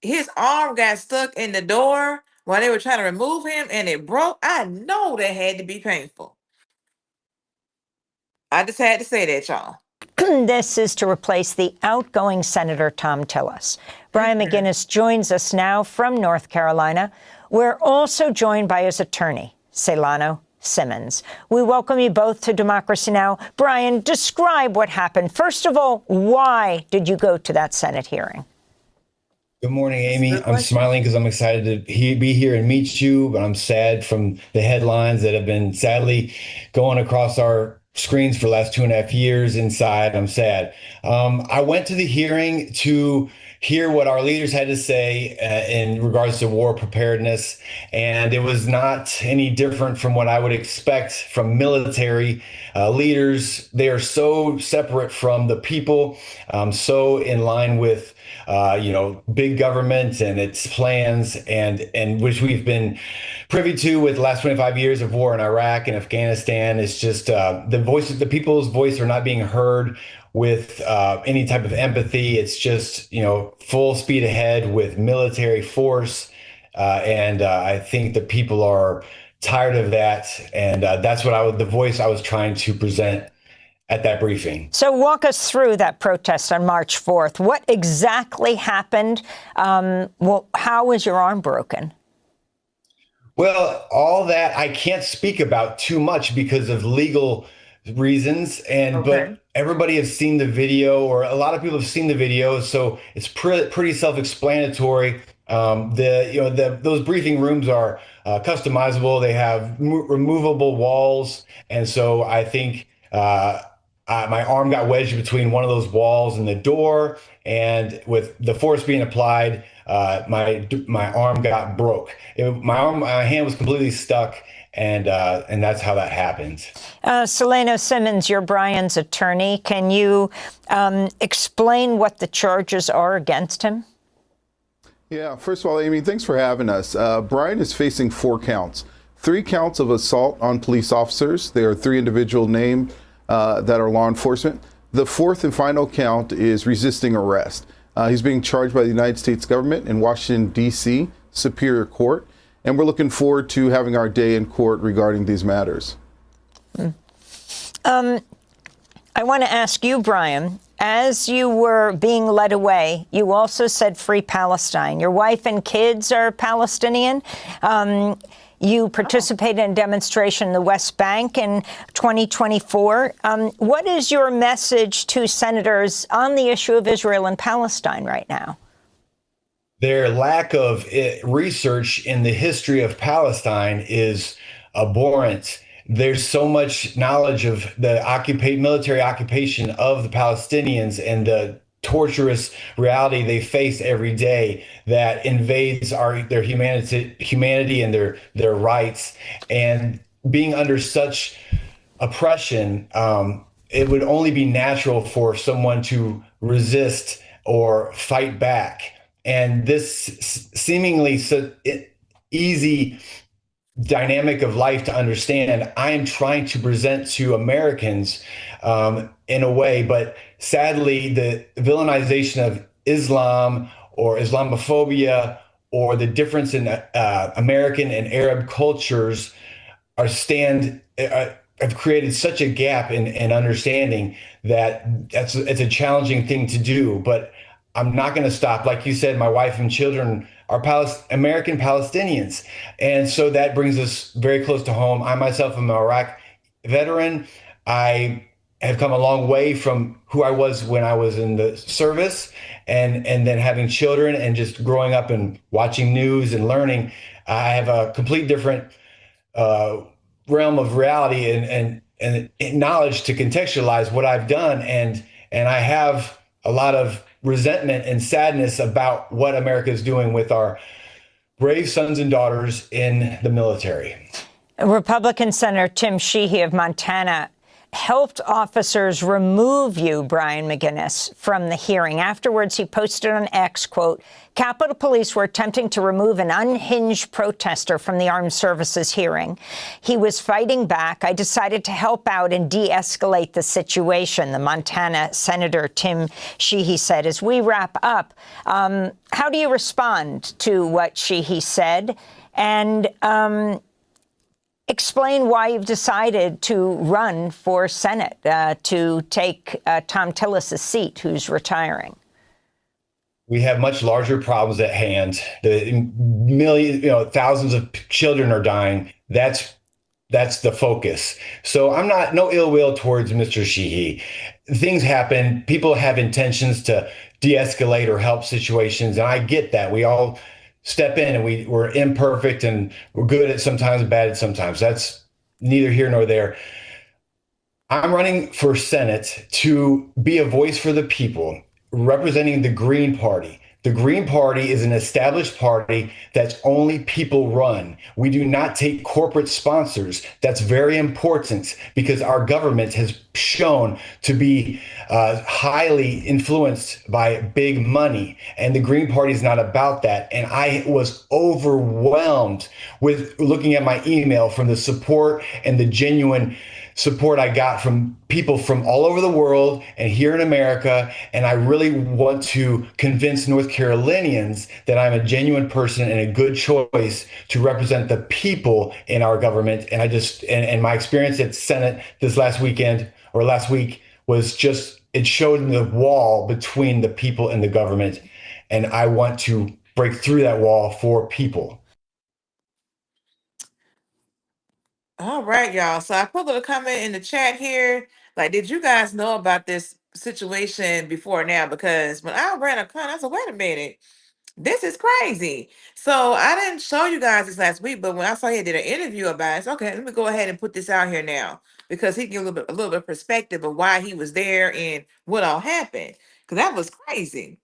His arm got stuck in the door while they were trying to remove him and it broke. I know that had to be painful. I just had to say that, y'all. This is to replace the outgoing Senator Tom Tillis. Brian McGinnis joins us now from North Carolina. We're also joined by his attorney, Celano Simmons. We welcome you both to Democracy Now! Brian, describe what happened. First of all, why did you go to that Senate hearing? Good morning, Amy. I'm smiling because I'm excited to be here and meet you, but I'm sad from the headlines that have been sadly going across our screens for the last 2.5 years inside. I'm sad. I went to the hearing to hear what our leaders had to say in regards to war preparedness, and it was not any different from what I would expect from military leaders. They are so separate from the people, so in line with big government and its plans, and which we've been privy to with the last 25 years of war in Iraq and Afghanistan. It's just the people's voice are not being heard with any type of empathy. It's just, full speed ahead with military force. And I think the people are tired of that. And that's what the voice I was trying to present at that briefing. So walk us through that protest on March 4th. What exactly happened? How was your arm broken? Well, all that I can't speak about too much because of legal reasons, but everybody has seen the video, or a lot of people have seen the video, so it's pretty self-explanatory. Those briefing rooms are customizable. They have removable walls, and so I think my arm got wedged between one of those walls and the door, and with the force being applied, my arm got broke. My hand was completely stuck, and that's how that happened. Celano Simmons, you're Brian's attorney. Can you explain what the charges are against him? Yeah, first of all, Amy, thanks for having us. Brian is facing 4 counts. 3 counts of assault on police officers. There are 3 individuals named that are law enforcement. The 4th and final count is resisting arrest. He's being charged by the United States government in Washington, D.C. Superior Court, and we're looking forward to having our day in court regarding these matters. I want to ask you, Brian, as you were being led away, you also said free Palestine. Your wife and kids are Palestinian. You participated in a demonstration in the West Bank in 2024. What is your message to senators on the issue of Israel and Palestine right now? Their lack of research in the history of Palestine is abhorrent. There's so much knowledge of the military occupation of the Palestinians and the torturous reality they face every day that invades their humanity and their rights. And being under such oppression, it would only be natural for someone to resist or fight back. And this seemingly easy dynamic of life to understand, I am trying to present to Americans in a way, but sadly, the villainization of Islam or Islamophobia or the difference in American and Arab cultures have created such a gap in understanding that it's a challenging thing to do. But I'm not going to stop. Like you said, my wife and children are American Palestinians. And so that brings us very close to home. I myself am an Iraq veteran. I have come a long way from who I was when I was in the service, and then having children and just growing up and watching news and learning. I have a complete different realm of reality and knowledge to contextualize what I've done. And I have a lot of resentment and sadness about what America is doing with our brave sons and daughters in the military. Republican Senator Tim Sheehy of Montana helped officers remove you, Brian McGinnis, from the hearing. Afterwards, he posted on X, quote, Capitol Police were attempting to remove an unhinged protester from the Armed Services hearing. He was fighting back. I decided to help out and de-escalate the situation, the Montana Senator Tim Sheehy said. As we wrap up, how do you respond to what Sheehy said? And explain why you've decided to run for Senate, to take Tom Tillis' seat, who's retiring. We have much larger problems at hand. The thousands of children are dying. That's the focus. So I'm no ill will towards Mr. Sheehy. Things happen. People have intentions to de-escalate or help situations, and I get that. We all step in, and we're imperfect, and we're good at sometimes, bad at sometimes. That's neither here nor there. I'm running for Senate to be a voice for the people, representing the Green Party. The Green Party is an established party that's only people run. We do not take corporate sponsors. That's very important because our government has shown to be highly influenced by big money. And the Green Party is not about that. And I was overwhelmed with looking at my email from the support and the genuine support I got from people from all over the world and here in America. And I really want to convince North Carolinians that I'm a genuine person and a good choice to represent the people in our government. And and my experience at Senate this last week was just, it showed the wall between the people and the government. And I want to break through that wall for people. All right, y'all. So I put a little comment in the chat here. Like, did you guys know about this situation before now? Because when I ran a con, I said, wait a minute, this is crazy. So I didn't show you guys this last week, but when I saw he did an interview about it, I said, okay, let me go ahead and put this out here now because he can give a little bit of perspective of why he was there and what all happened. Because that was crazy.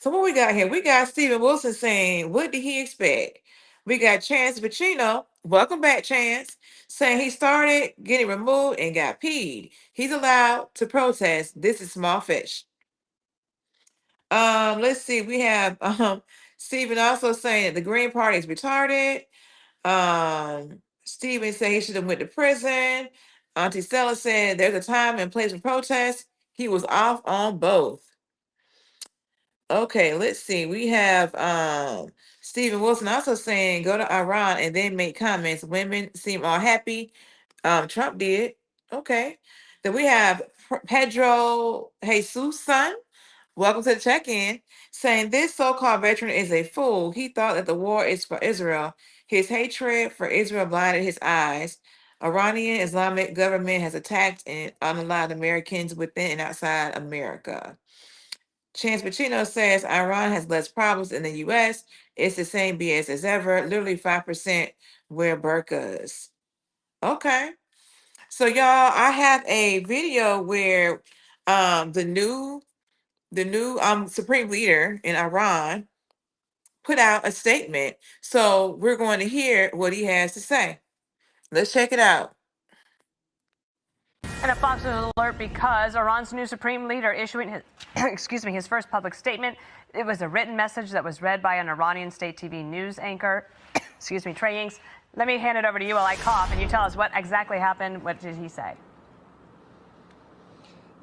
So what we got here? We got Stephen Wilson saying, what did he expect? We got Chance Vicino. Welcome back, Chance. Saying he started getting removed and got peed. He's allowed to protest. This is small fish. Let's see. We have Stephen also saying that the Green Party is retarded. Stephen said he should have went to prison. Auntie Stella said there's a time and place for protest. He was off on both. Okay, let's see. We have Stephen Wilson also saying go to Iran and then make comments. Women seem all happy. Trump did. Okay. Then we have Pedro Jesus son. Welcome to the check-in. Saying this so-called veteran is a fool. He thought that the war is for Israel. His hatred for Israel blinded his eyes. Iranian Islamic government has attacked and unalive Americans within and outside America. Chance Pacino says Iran has less problems in the U.S. It's the same BS as ever. Literally 5% wear burqas. Okay. So y'all, I have a video where the new supreme leader in Iran put out a statement. So we're going to hear what he has to say. Let's check it out. And a Fox News alert because Iran's new supreme leader issuing his, his first public statement. It was a written message that was read by an Iranian state TV news anchor. Trey Inks. Let me hand it over to you while I cough, and you tell us what exactly happened. What did he say?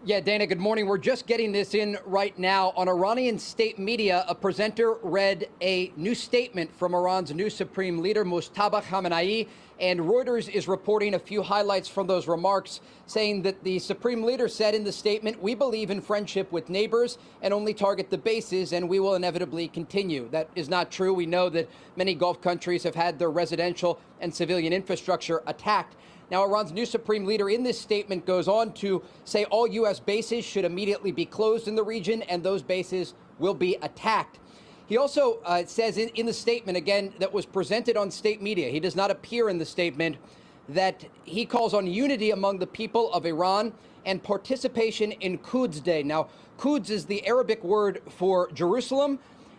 Yeah, Dana, good morning. We're just getting this in right now. On Iranian state media, a presenter read a new statement from Iran's new supreme leader, Mojtaba Khamenei, and Reuters is reporting a few highlights from those remarks, saying that the supreme leader said in the statement, "We believe in friendship with neighbors and only target the bases, and we will inevitably continue." That is not true. We know that many Gulf countries have had their residential and civilian infrastructure attacked. Now, Iran's new supreme leader in this statement goes on to say all U.S. bases should immediately be closed in the region, and those bases will be attacked. He also says in the statement, again, that was presented on state media, he does not appear in the statement, that he calls on unity among the people of Iran and participation in Quds Day. Now, Quds is the Arabic word for Jerusalem,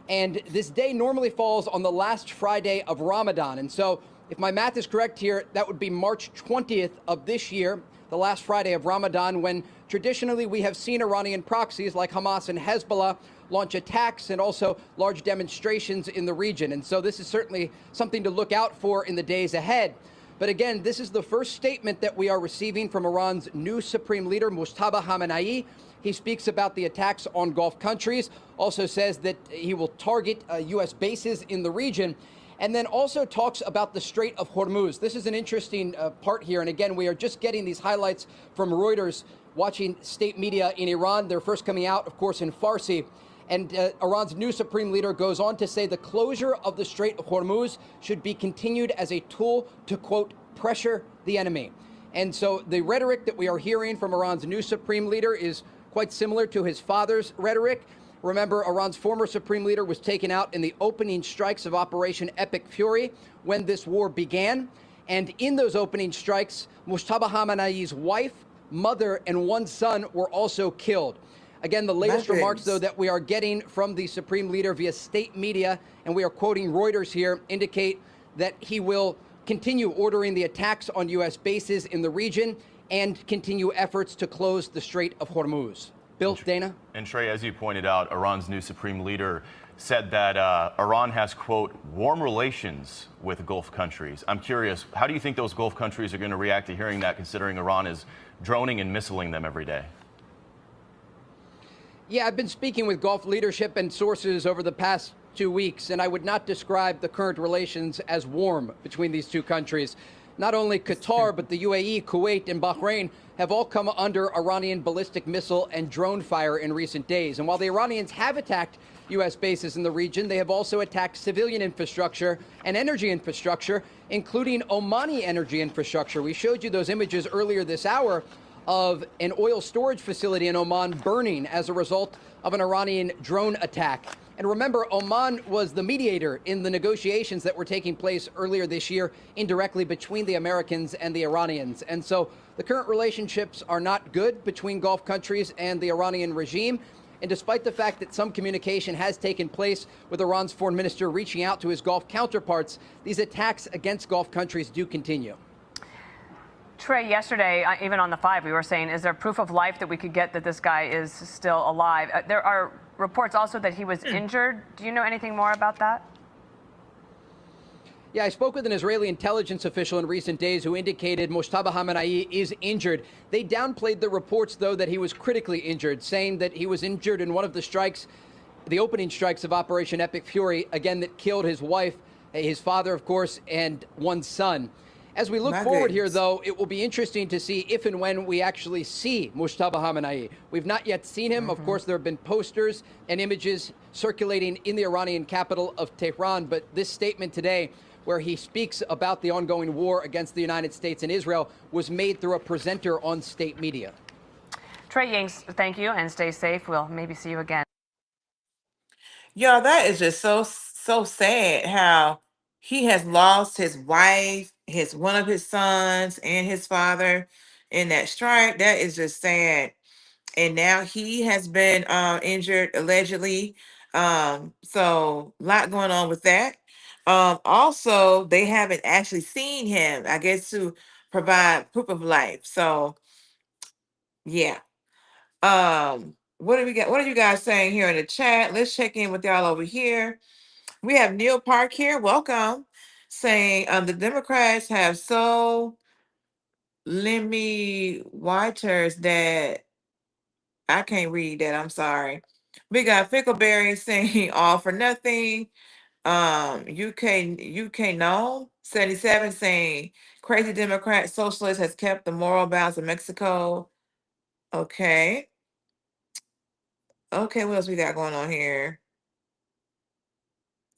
and this day normally falls on the last Friday of Ramadan. And so, if my math is correct here, that would be March 20th of this year, the last Friday of Ramadan, when traditionally we have seen Iranian proxies like Hamas and Hezbollah launch attacks and also large demonstrations in the region. And so this is certainly something to look out for in the days ahead. But again, this is the first statement that we are receiving from Iran's new supreme leader, Mojtaba Khamenei. He speaks about the attacks on Gulf countries, also says that he will target U.S. bases in the region, and then also talks about the Strait of Hormuz. This is an interesting part here. And again, we are just getting these highlights from Reuters, watching state media in Iran. They're first coming out, of course, in Farsi. And Iran's new supreme leader goes on to say the closure of the Strait of Hormuz should be continued as a tool to, quote, pressure the enemy. And so the rhetoric that we are hearing from Iran's new supreme leader is quite similar to his father's rhetoric. Remember, Iran's former supreme leader was taken out in the opening strikes of Operation Epic Fury when this war began. And in those opening strikes, Mojtaba Khamenei's wife, mother, and one son were also killed. Again, the latest remarks, though, that we are getting from the supreme leader via state media, and we are quoting Reuters here, indicate that he will continue ordering the attacks on U.S. bases in the region and continue efforts to close the Strait of Hormuz. Bill, Dana? And Trey, as you pointed out, Iran's new supreme leader said that Iran has, quote, warm relations with Gulf countries. I'm curious, how do you think those Gulf countries are going to react to hearing that, considering Iran is droning and missiling them every day? Yeah, I've been speaking with Gulf leadership and sources over the past 2 weeks, and I would not describe the current relations as warm between these two countries. Not only Qatar, but the UAE, Kuwait, and Bahrain have all come under Iranian ballistic missile and drone fire in recent days. And while the Iranians have attacked U.S. bases in the region, they have also attacked civilian infrastructure and energy infrastructure, including Omani energy infrastructure. We showed you those images earlier this hour of an oil storage facility in Oman burning as a result of an Iranian drone attack. And remember, Oman was the mediator in the negotiations that were taking place earlier this year indirectly between the Americans and the Iranians. And so the current relationships are not good between Gulf countries and the Iranian regime. And despite the fact that some communication has taken place with Iran's foreign minister reaching out to his Gulf counterparts, these attacks against Gulf countries do continue. Trey, yesterday, even on the 5, we were saying, is there proof of life that we could get that this guy is still alive? There are reports also that he was injured. Do you know anything more about that? Yeah, I spoke with an Israeli intelligence official in recent days who indicated Mojtaba Khamenei is injured. They downplayed the reports, though, that he was critically injured, saying that he was injured in one of the strikes the opening strikes of Operation Epic Fury, again, that killed his wife, his father, of course, and one son. As we look forward here, though, it will be interesting to see if and when we actually see Mujtaba Khamenei. We've not yet seen him. Of course, there have been posters and images circulating in the Iranian capital of Tehran, but this statement today, where he speaks about the ongoing war against the United States and Israel, was made through a presenter on state media. Trey Yingst, thank you, and stay safe. We'll maybe see you again. Y'all, that is just so sad how he has lost his wife, one of his sons, and his father in that strike. That is just sad. And now he has been injured allegedly. So a lot going on with that. Also, they haven't actually seen him, I guess, to provide proof of life. So yeah. What do we got? What are you guys saying here in the chat? Let's check in with y'all over here. We have Neil Park here. Welcome. Saying the Democrats have so lemmy whiters that I can't read that. I'm sorry. We got Fickleberry saying all for nothing. UK no 77 saying crazy Democrat socialist has kept the moral balance of Mexico. Okay. Okay, what else we got going on here?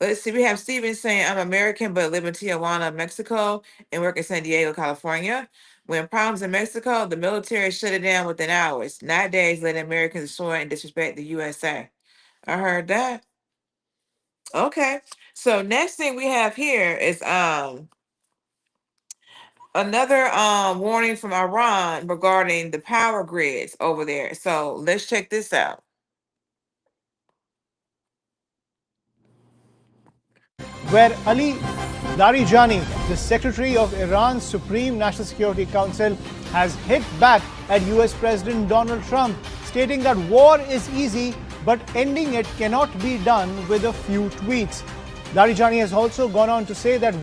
Let's see. We have Steven saying, I'm American, but live in Tijuana, Mexico, and work in San Diego, California. When problems in Mexico, the military shut it down within hours, not days, letting Americans destroy and disrespect the USA. I heard that. Okay. So next thing we have here is another warning from Iran regarding the power grids over there. So let's check this out. Where Ali Larijani, the Secretary of Iran's Supreme National Security Council, has hit back at US President Donald Trump, stating that war is easy, but ending it cannot be done with a few tweets. Larijani has also gone on to say that...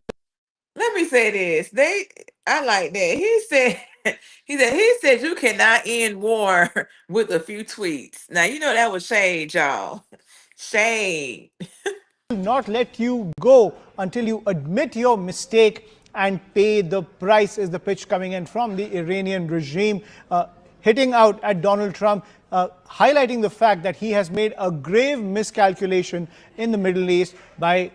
Let me say this. I like that. He said you cannot end war with a few tweets. Now you know that was shade, y'all. Shade. not let you go until you admit your mistake and pay the price, is the pitch coming in from the Iranian regime, hitting out at Donald Trump, highlighting the fact that he has made a grave miscalculation in the Middle East by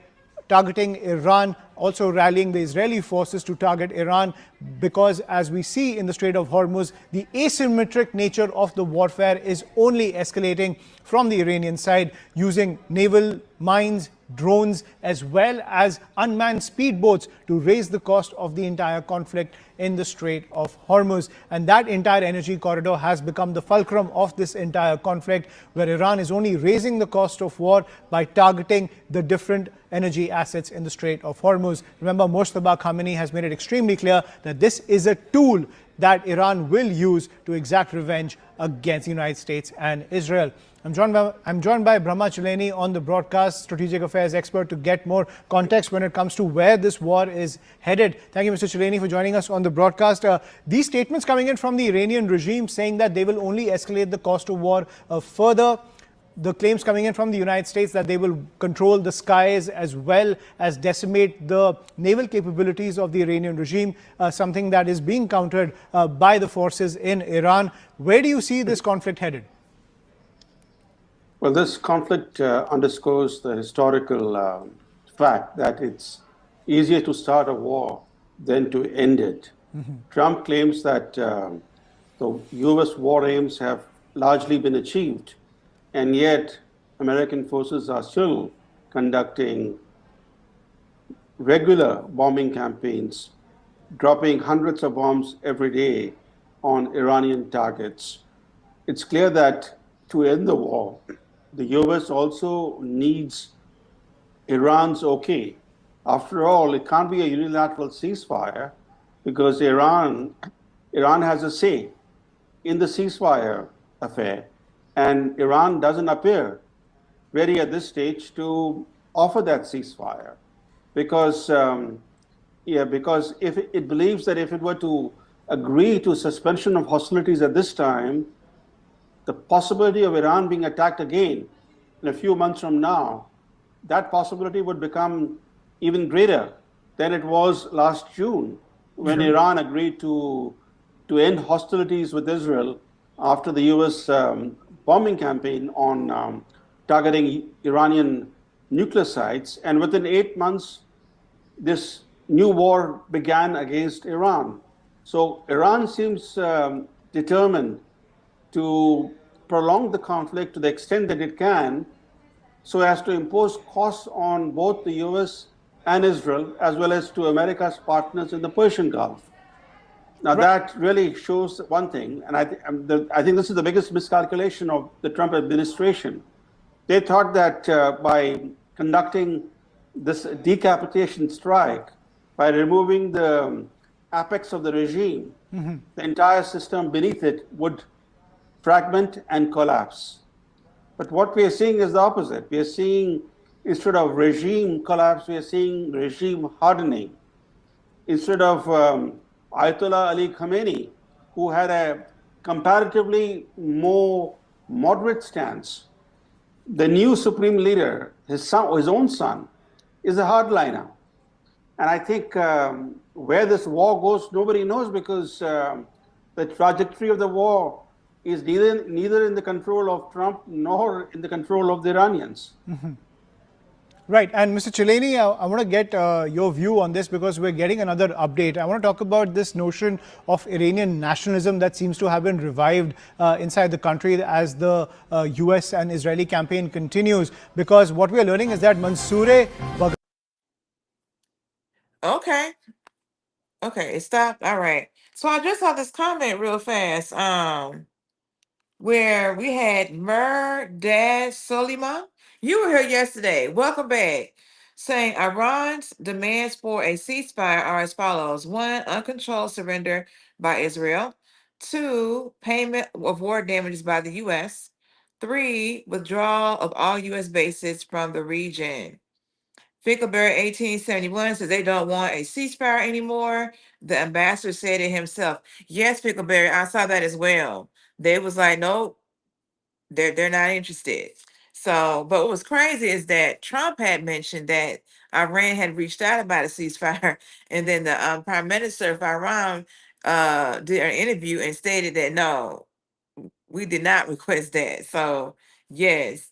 targeting Iran, also rallying the Israeli forces to target Iran, because as we see in the Strait of Hormuz, the asymmetric nature of the warfare is only escalating from the Iranian side, using naval mines, drones, as well as unmanned speedboats to raise the cost of the entire conflict in the Strait of Hormuz. And that entire energy corridor has become the fulcrum of this entire conflict, where Iran is only raising the cost of war by targeting the different energy assets in the Strait of Hormuz. Remember, Mujtaba Khamenei has made it extremely clear that this is a tool that Iran will use to exact revenge against the United States and Israel. I'm joined by Brahma Chileni on the broadcast, strategic affairs expert, to get more context when it comes to where this war is headed. Thank you, Mr. Chileni, for joining us on the broadcast. These statements coming in from the Iranian regime saying that they will only escalate the cost of war further. The claims coming in from the United States that they will control the skies as well as decimate the naval capabilities of the Iranian regime, something that is being countered by the forces in Iran. Where do you see this conflict headed? Well, this conflict underscores the historical fact that it's easier to start a war than to end it. Trump claims that the U.S. war aims have largely been achieved, and yet American forces are still conducting regular bombing campaigns, dropping hundreds of bombs every day on Iranian targets. It's clear that to end the war, the U.S. also needs Iran's okay. After all, it can't be a unilateral ceasefire because Iran has a say in the ceasefire affair, and Iran doesn't appear ready at this stage to offer that ceasefire because if it believes that if it were to agree to suspension of hostilities at this time, the possibility of Iran being attacked again in a few months from now, that possibility would become even greater than it was last June when Iran agreed to end hostilities with Israel after the U.S. Bombing campaign on targeting Iranian nuclear sites. And within 8 months, this new war began against Iran. So Iran seems determined to prolong the conflict to the extent that it can, so as to impose costs on both the US and Israel, as well as to America's partners in the Persian Gulf. Now, that really shows one thing, and I think this is the biggest miscalculation of the Trump administration. They thought that by conducting this decapitation strike, by removing the apex of the regime, the entire system beneath it would fragment and collapse. But what we are seeing is the opposite. We are seeing, instead of regime collapse, we are seeing regime hardening. Instead of Ayatollah Ali Khamenei, who had a comparatively more moderate stance, the new supreme leader, his own son, is a hardliner. And I think where this war goes, nobody knows, because the trajectory of the war is neither in the control of Trump nor in the control of the Iranians. Right. And Mr. Chileni, I want to get your view on this, because we're getting another update. I want to talk about this notion of Iranian nationalism that seems to have been revived inside the country as the US and Israeli campaign continues, because what we are learning is that Mansour Okay, it stopped. All right. So I just saw this comment real fast. Where we had Dad Solima. You were here yesterday. Welcome back. Saying Iran's demands for a ceasefire are as follows: 1, uncontrolled surrender by Israel; 2, payment of war damages by the U.S.; 3, withdrawal of all U.S. bases from the region. Fickleberry 1871 says they don't want a ceasefire anymore. The ambassador said it himself. Yes, Fickleberry, I saw that as well. They was like, nope, they're not interested. So, but what was crazy is that Trump had mentioned that Iran had reached out about a ceasefire, and then the prime minister of Iran did an interview and stated that no, we did not request that. So, yes.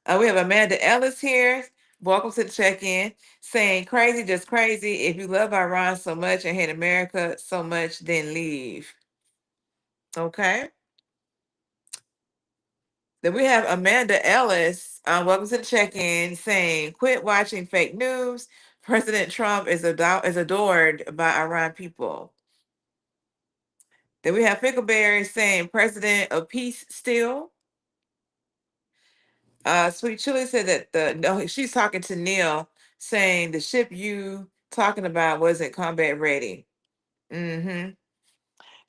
We have Amanda Ellis here. Welcome to the check-in. Saying crazy, just crazy. If you love Iran so much and hate America so much, then leave. Okay. Then we have Amanda Ellis. Welcome to the check-in. Saying, quit watching fake news. President Trump is adored by Iran people. Then we have Fickleberry saying, president of peace still. Sweet Chili said that she's talking to Neil, saying the ship you talking about wasn't combat ready.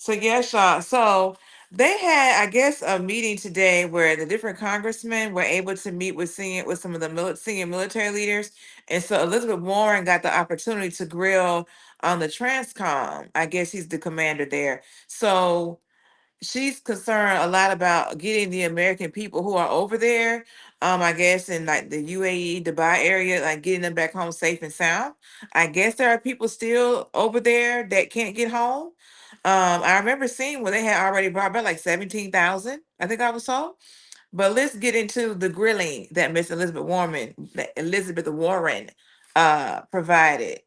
So yes, y'all. So they had, I guess, a meeting today where the different congressmen were able to meet with some of the senior military leaders, and so Elizabeth Warren got the opportunity to grill on the Transcom. I guess he's the commander there. So she's concerned a lot about getting the American people who are over there, I guess in like the UAE, Dubai area, like getting them back home safe and sound. I guess there are people still over there that can't get home. I remember seeing where they had already brought back like 17,000, I think I was told. But let's get into the grilling that Miss Elizabeth Warren provided.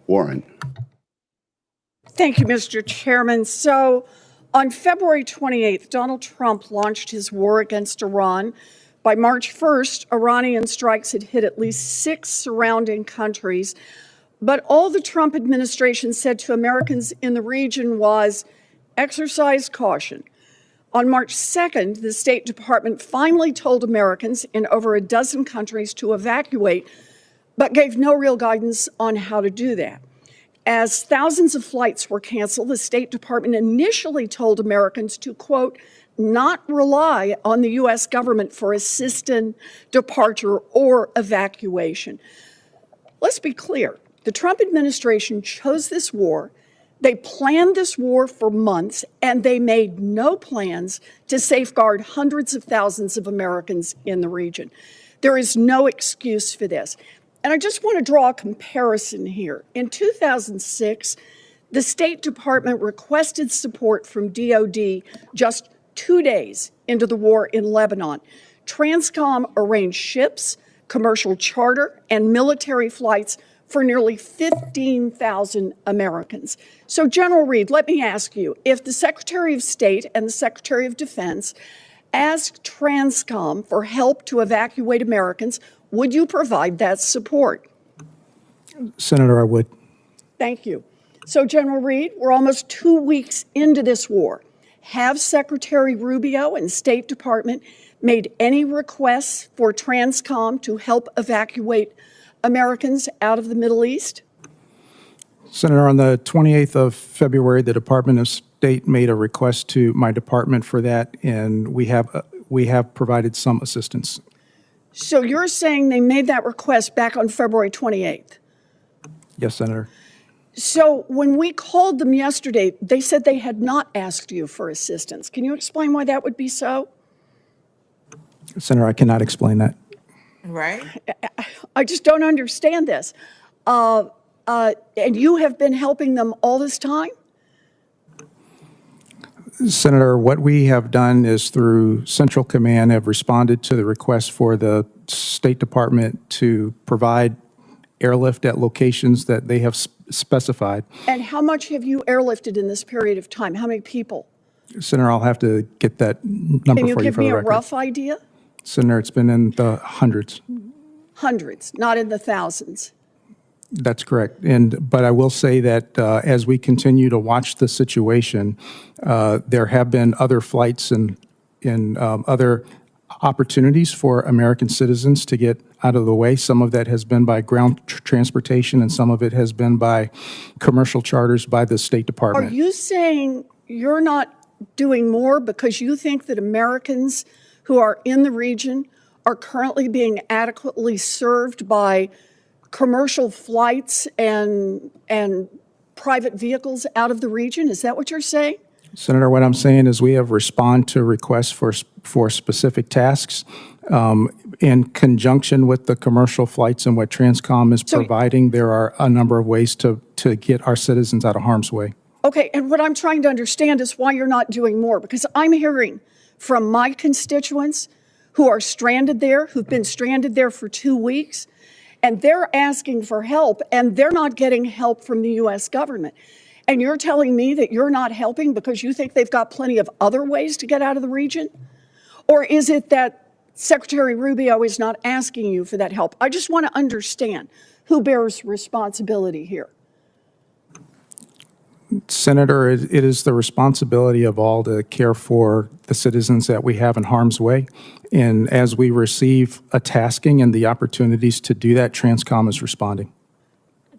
Warren. Thank you, Mr. Chairman. So on February 28th, Donald Trump launched his war against Iran. By March 1st, Iranian strikes had hit at least 6 surrounding countries. But all the Trump administration said to Americans in the region was, exercise caution. On March 2nd, the State Department finally told Americans in over a dozen countries to evacuate, but gave no real guidance on how to do that. As thousands of flights were canceled, the State Department initially told Americans to, quote, not rely on the U.S. government for assistance, departure, or evacuation. Let's be clear. The Trump administration chose this war They planned this war for months, and they made no plans to safeguard hundreds of thousands of Americans in the region. There is no excuse for this. And I just want to draw a comparison here. In 2006, the State Department requested support from DOD just 2 days into the war in Lebanon. Transcom arranged ships, commercial charter, and military flights for nearly 15,000 Americans. So, General Reed, let me ask you, if the Secretary of State and the Secretary of Defense asked Transcom for help to evacuate Americans, would you provide that support? Senator, I would. Thank you. So, General Reed, we're almost 2 weeks into this war. Have Secretary Rubio and State Department made any requests for Transcom to help evacuate Americans out of the Middle East? Senator, on the 28th of February, the Department of State made a request to my department for that, and we have provided some assistance. So you're saying they made that request back on February 28th? Yes, Senator. So when we called them yesterday, they said they had not asked you for assistance. Can you explain why that would be so? Senator, I cannot explain that. Right. I just don't understand this. And you have been helping them all this time? Senator, what we have done is through Central Command have responded to the request for the State Department to provide airlift at locations that they have specified. And how much have you airlifted in this period of time? How many people? Senator, I'll have to get that number for you for the record. Can you give me a rough idea? Senator, it's been in the hundreds. Hundreds, not in the thousands. That's correct. But I will say that as we continue to watch the situation, there have been other flights and other opportunities for American citizens to get out of the way. Some of that has been by ground transportation, and some of it has been by commercial charters by the State Department. Are you saying you're not doing more because you think that Americans who are in the region are currently being adequately served by commercial flights and private vehicles out of the region? Is that what you're saying? Senator, what I'm saying is we have responded to requests for specific tasks in conjunction with the commercial flights and what Transcom is providing. There are a number of ways to get our citizens out of harm's way. Okay, and what I'm trying to understand is why you're not doing more, because I'm hearing from my constituents who are stranded there, who've been stranded there for 2 weeks, and they're asking for help, and they're not getting help from the U.S. government. And you're telling me that you're not helping because you think they've got plenty of other ways to get out of the region? Or is it that Secretary Rubio is not asking you for that help? I just want to understand who bears responsibility here. Senator, it is the responsibility of all to care for the citizens that we have in harm's way. And as we receive a tasking and the opportunities to do that, Transcom is responding.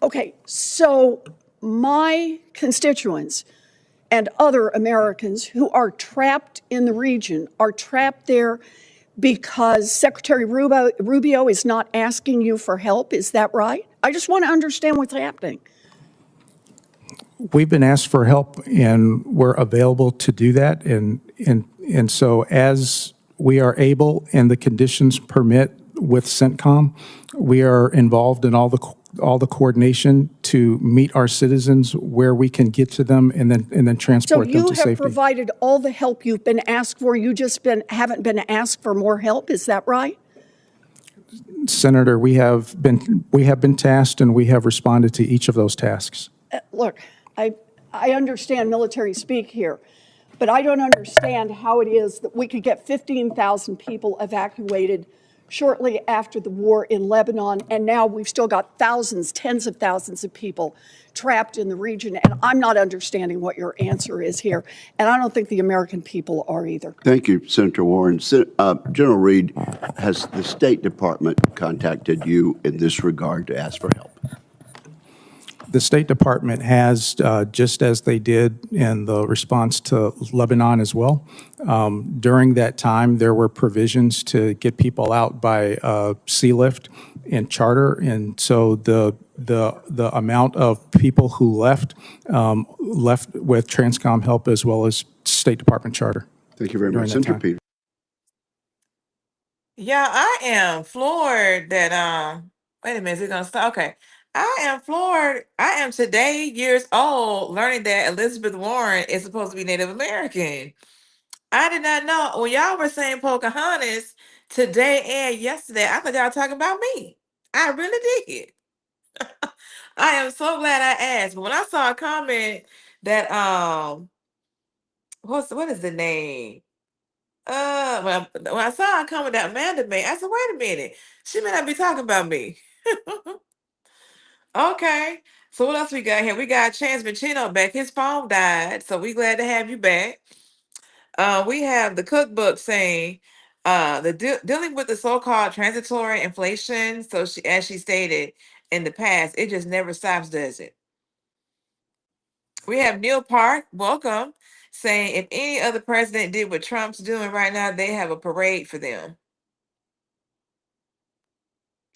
Okay, so my constituents and other Americans who are trapped in the region are trapped there because Secretary Rubio is not asking you for help. Is that right? I just want to understand what's happening. We've been asked for help, and we're available to do that. And so as we are able and the conditions permit with CENTCOM, we are involved in all the coordination to meet our citizens where we can get to them and then transport them to safety. So you have provided all the help you've been asked for. You just haven't been asked for more help. Is that right? Senator, we have been tasked, and we have responded to each of those tasks. Look, I understand military speak here, but I don't understand how it is that we could get 15,000 people evacuated shortly after the war in Lebanon, and now we've still got thousands, tens of thousands of people trapped in the region, and I'm not understanding what your answer is here, and I don't think the American people are either. Thank you, Senator Warren. General Reed, has the State Department contacted you in this regard to ask for help? The State Department has, just as they did in the response to Lebanon as well. During that time, there were provisions to get people out by sea lift and charter, and so the the amount of people who left with Transcom help as well as State Department charter. Thank you very during much. that Senator time. Peter. Yeah, I am floored that wait a minute, is it gonna stop? Okay. I am floored. I am today years old learning that Elizabeth Warren is supposed to be Native American. I did not know when y'all were saying Pocahontas today and yesterday, I thought y'all were talking about me. I really did. I am so glad I asked. But when I saw a comment that what is the name? When I saw a comment that Amanda made, I said, wait a minute, she may not be talking about me. Okay. So what else we got here? We got Chance Vincino back. His phone died, so we glad to have you back. We have the cookbook saying dealing with the so-called transitory inflation. So she, as she stated in the past, it just never stops, does it? We have Neil Park, welcome, saying if any other president did what Trump's doing right now, they have a parade for them.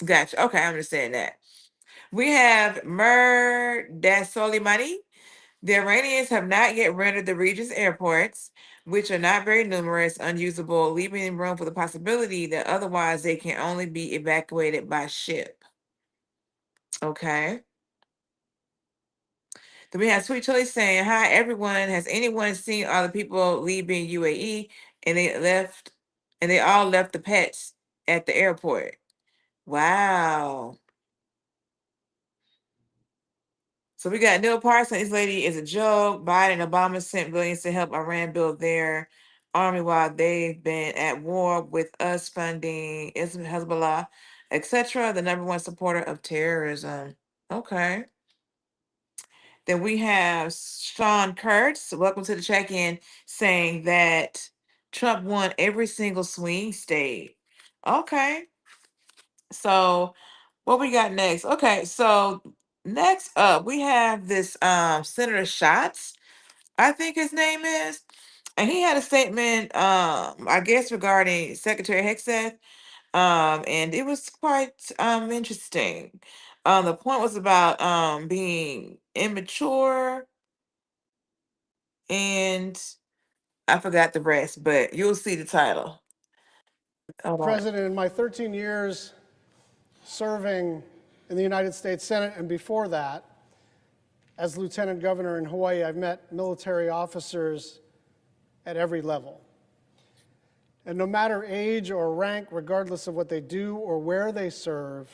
Gotcha. Okay, I understand that. We have Mer Soleimani. The Iranians have not yet rendered the region's airports, which are not very numerous, unusable, leaving room for the possibility that otherwise they can only be evacuated by ship. Okay. Then we have Sweet Chili saying, hi, everyone. Has anyone seen all the people leaving UAE and they all left the pets at the airport? Wow. So we got Neil Parson. This lady is a joke. Biden and Obama sent billions to help Iran build their army while they've been at war with us, funding Hezbollah, etc. The number one supporter of terrorism. Okay. Then we have Sean Kurtz. Welcome to the check-in, saying that Trump won every single swing state. Okay. So what we got next? Okay, so next up we have this Senator Schatz, I think his name is, and he had a statement I guess regarding Secretary Hegseth, and it was quite interesting. The point was about being immature, and I forgot the rest, but you'll see the title. Hold on. President, in my 13 years serving in the United States Senate and before that, as Lieutenant Governor in Hawaii, I've met military officers at every level. And no matter age or rank, regardless of what they do or where they serve,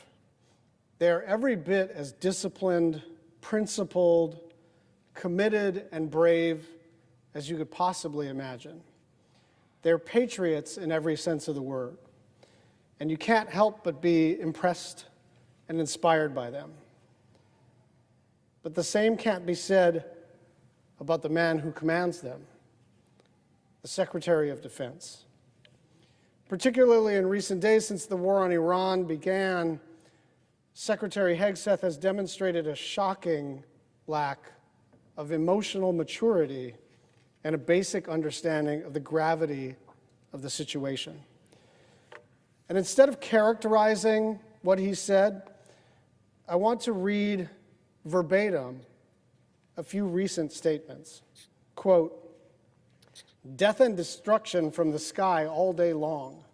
they are every bit as disciplined, principled, committed, and brave as you could possibly imagine. They're patriots in every sense of the word. And you can't help but be impressed and inspired by them. But the same can't be said about the man who commands them, the Secretary of Defense. Particularly in recent days since the war on Iran began, Secretary Hegseth has demonstrated a shocking lack of emotional maturity and a basic understanding of the gravity of the situation. And instead of characterizing what he said, I want to read verbatim a few recent statements. Quote, "Death and destruction from the sky all day long.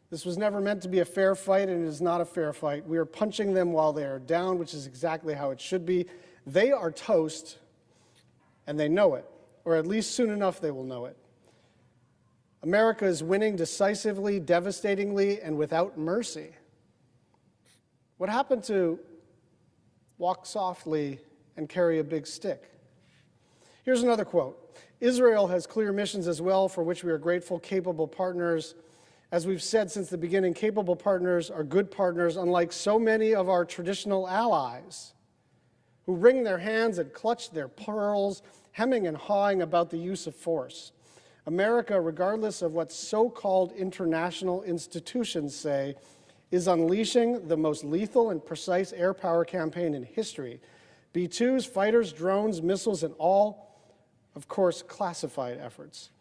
This was never meant to be a fair fight, and it is not a fair fight. We are punching them while they are down, which is exactly how it should be. They are toast, and they know it, or at least soon enough they will know it. America is winning decisively, devastatingly, and without mercy. What happened to walk softly and carry a big stick?" Here's another quote. "Israel has clear missions as well, for which we are grateful, capable partners. As we've said since the beginning, capable partners are good partners, unlike so many of our traditional allies who wring their hands and clutch their pearls, hemming and hawing about the use of force. America, regardless of what so-called international institutions say, is unleashing the most lethal and precise air power campaign in history. B-2s, fighters, drones, missiles, and all, of course, classified efforts.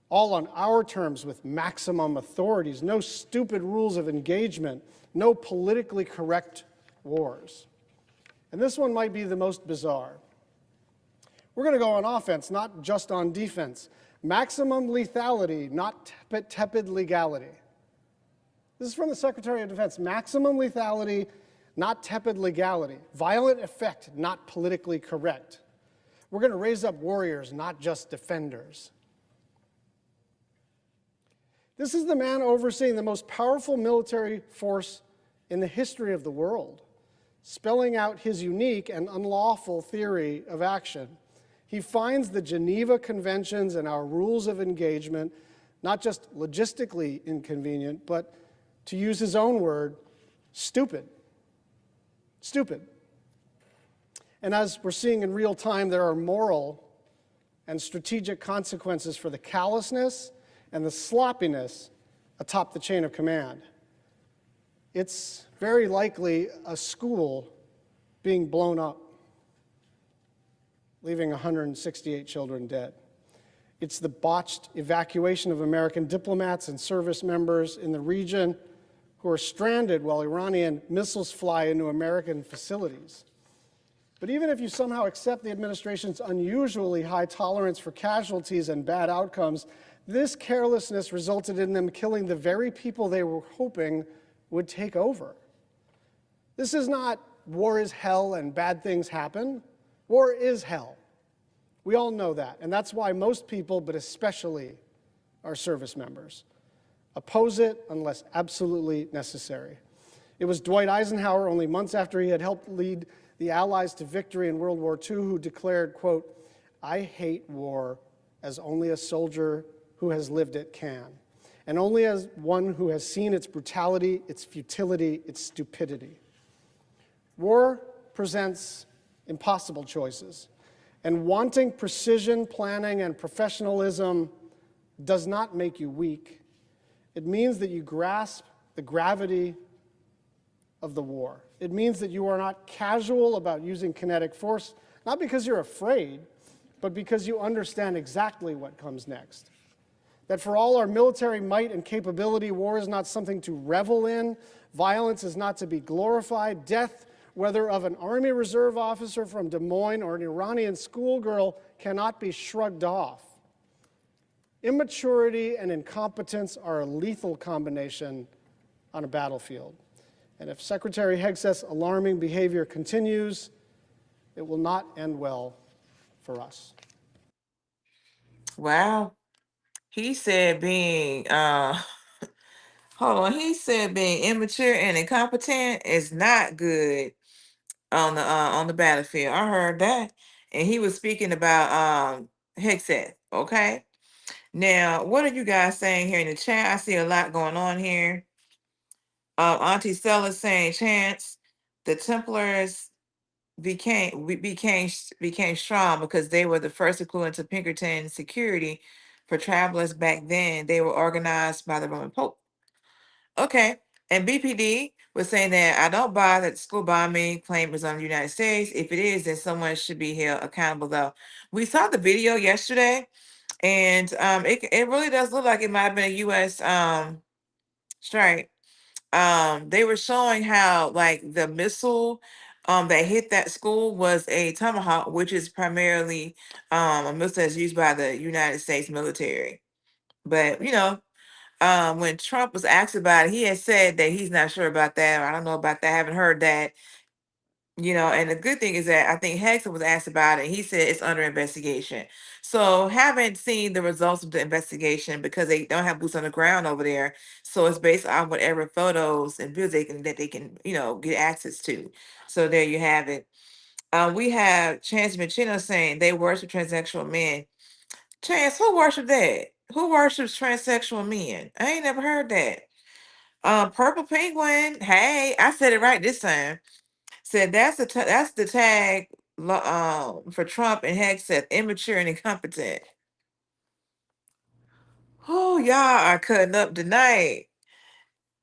All on our terms with maximum authorities, no stupid rules of engagement, no politically correct wars." And this one might be the most bizarre. We're going to go on offense, not just on defense. Maximum lethality, not tepid legality. This is from the Secretary of Defense. Maximum lethality, not tepid legality. Violent effect, not politically correct. We're going to raise up warriors, not just defenders. This is the man overseeing the most powerful military force in the history of the world, spelling out his unique and unlawful theory of action. He finds the Geneva Conventions and our rules of engagement not just logistically inconvenient, but, to use his own word, stupid. Stupid. And as we're seeing in real time, there are moral and strategic consequences for the callousness and the sloppiness atop the chain of command. It's very likely a school being blown up, leaving 168 children dead. It's the botched evacuation of American diplomats and service members in the region who are stranded while Iranian missiles fly into American facilities. But even if you somehow accept the administration's unusually high tolerance for casualties and bad outcomes, this carelessness resulted in them killing the very people they were hoping would take over. This is not war is hell and bad things happen. War is hell. We all know that, and that's why most people, but especially our service members, oppose it unless absolutely necessary. It was Dwight Eisenhower, only months after he had helped lead the Allies to victory in World War II, who declared, quote, "I hate war as only a soldier who has lived it can, and only as one who has seen its brutality, its futility, its stupidity." War presents impossible choices, and wanting precision planning and professionalism does not make you weak. It means that you grasp the gravity of the war. It means that you are not casual about using kinetic force, not because you're afraid, but because you understand exactly what comes next. That for all our military might and capability, war is not something to revel in. Violence is not to be glorified. Death, whether of an Army Reserve officer from Des Moines or an Iranian schoolgirl, cannot be shrugged off. Immaturity and incompetence are a lethal combination on a battlefield. And if Secretary Hegseth's alarming behavior continues, it will not end well for us. Wow. He said being hold on, he said being immature and incompetent is not good on the battlefield. I heard that. And he was speaking about Hegseth, okay? Now, what are you guys saying here in the chat? I see a lot going on here. Auntie Stella saying, Chance, the Templars became strong because they were the first equivalent to Pinkerton security for travelers back then. They were organized by the Roman Pope. Okay. And BPD was saying that I don't buy that school bombing claim is on the United States. If it is, then someone should be held accountable, though. We saw the video yesterday, and it really does look like it might have been a U.S. strike. They were showing how like the missile that hit that school was a Tomahawk, which is primarily a missile that's used by the United States military. But when Trump was asked about it, he had said that he's not sure about that. Or I don't know about that. I haven't heard that. And the good thing is that I think Hexon was asked about it. He said it's under investigation. So haven't seen the results of the investigation because they don't have boots on the ground over there. So it's based on whatever photos and videos that they can get access to. So there you have it. We have Chance Machino saying they worship transsexual men. Chance, who worship that? Who worships transsexual men? I ain't never heard that. Purple Penguin. Hey, I said it right this time. Said that's the tag for Trump and Hegseth, immature and incompetent. Oh, y'all are cutting up tonight.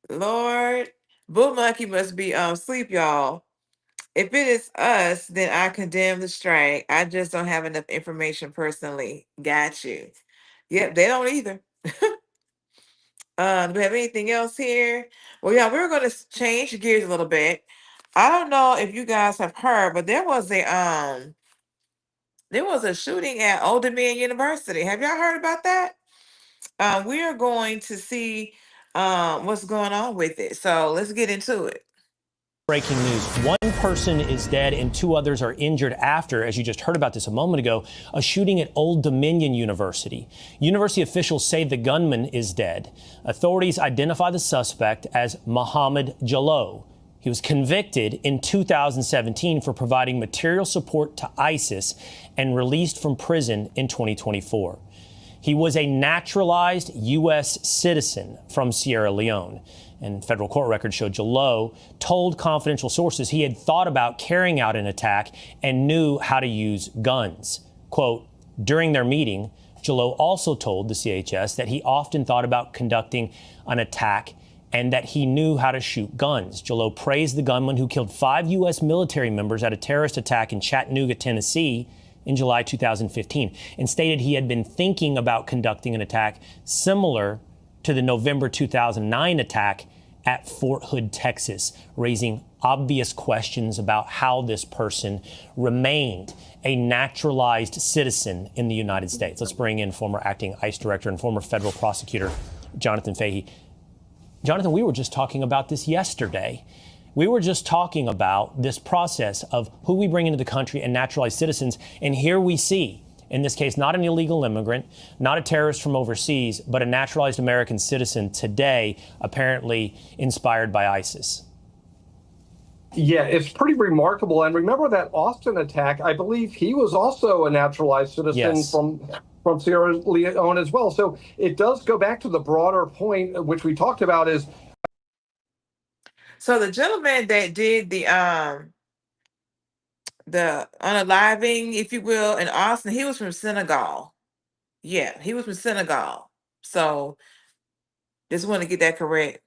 Lord, Bull Monkey must be asleep, y'all. If it is us, then I condemn the strike. I just don't have enough information personally. Got you. Yep, they don't either. Do we have anything else here? Well, yeah, we're going to change gears a little bit. I don't know if you guys have heard, but there was a shooting at Old Dominion University. Have y'all heard about that? We are going to see what's going on with it. So let's get into it. Breaking news. One person is dead and 2 others are injured after, as you just heard about this a moment ago, a shooting at Old Dominion University. University officials say the gunman is dead. Authorities identify the suspect as Mohammed Jalloh. He was convicted in 2017 for providing material support to ISIS and released from prison in 2024. He was a naturalized U.S. citizen from Sierra Leone. And federal court records show Jalloh told confidential sources he had thought about carrying out an attack and knew how to use guns. Quote, during their meeting, Jalloh also told the CHS that he often thought about conducting an attack and that he knew how to shoot guns. Jalloh praised the gunman who killed 5 U.S. military members at a terrorist attack in Chattanooga, Tennessee in July 2015, and stated he had been thinking about conducting an attack similar to the November 2009 attack at Fort Hood, Texas, raising obvious questions about how this person remained a naturalized citizen in the United States. Let's bring in former acting ICE director and former federal prosecutor Jonathan Fahey. Jonathan, we were just talking about this yesterday. We were just talking about this process of who we bring into the country and naturalized citizens, and here we see, in this case, not an illegal immigrant, not a terrorist from overseas, but a naturalized American citizen today, apparently inspired by ISIS. Yeah, it's pretty remarkable. And remember that Austin attack, I believe he was also a naturalized citizen from Sierra Leone as well. So it does go back to the broader point, which we talked about is. So the gentleman that did the unaliving, if you will, in Austin, he was from Synagogue. Yeah, he was from Synagogue. So just want to get that correct.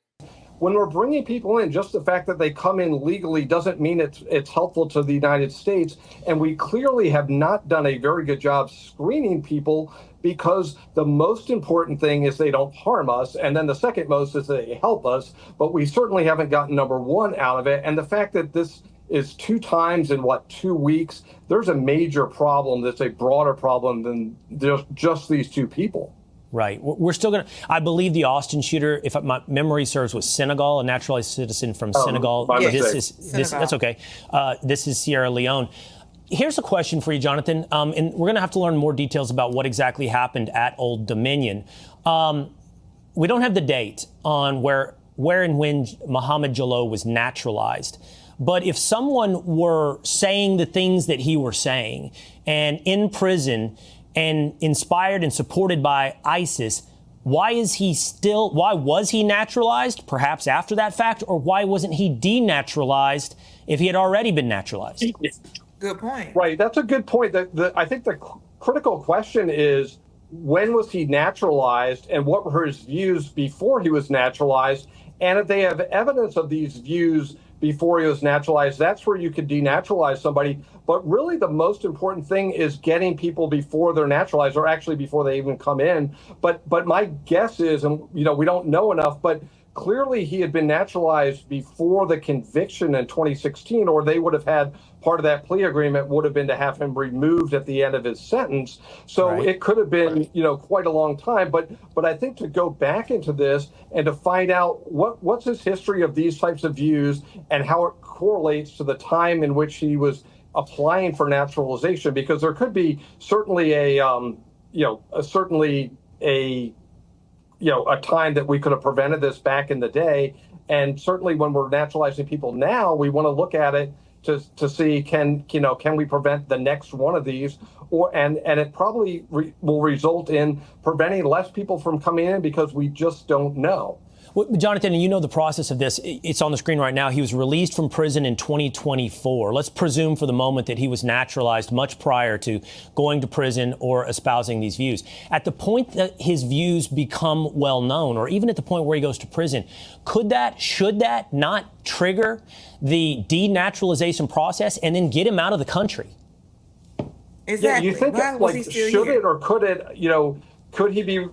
When we're bringing people in, just the fact that they come in legally doesn't mean it's helpful to the United States. And we clearly have not done a very good job screening people, because the most important thing is they don't harm us. And then the second most is they help us. But we certainly haven't gotten number one out of it. And the fact that this is 2 times in 2 weeks, there's a major problem that's a broader problem than just these 2 people. Right. We're still going to, I believe the Austin shooter, if my memory serves, was Senegal, a naturalized citizen from Senegal. That's okay. This is Sierra Leone. Here's a question for you, Jonathan, and we're going to have to learn more details about what exactly happened at Old Dominion. We don't have the date on where and when Mohammed Jalloh was naturalized. But if someone were saying the things that he were saying and in prison and inspired and supported by ISIS, why was he naturalized, perhaps after that fact, or why wasn't he denaturalized if he had already been naturalized? Good point. Right, that's a good point. I think the critical question is, when was he naturalized and what were his views before he was naturalized? And if they have evidence of these views before he was naturalized, that's where you could denaturalize somebody. But really the most important thing is getting people before they're naturalized, or actually before they even come in. But my guess is, and we don't know enough, but clearly he had been naturalized before the conviction in 2016, or they would have had part of that plea agreement would have been to have him removed at the end of his sentence. So It could have been, quite a long time. But I think to go back into this and to find out what's his history of these types of views and how it correlates to the time in which he was applying for naturalization, because there could be certainly a time that we could have prevented this back in the day. And certainly when we're naturalizing people now, we want to look at it to see can we prevent the next one of these, and it probably will result in preventing less people from coming in, because we just don't know. Well, Jonathan, you know the process of this. It's on the screen right now. He was released from prison in 2024. Let's presume for the moment that he was naturalized much prior to going to prison or espousing these views. At the point that his views become well known, or even at the point where he goes to prison, should that not trigger the denaturalization process and then get him out of the country? Exactly. Yeah, you think should it or could it, Could he be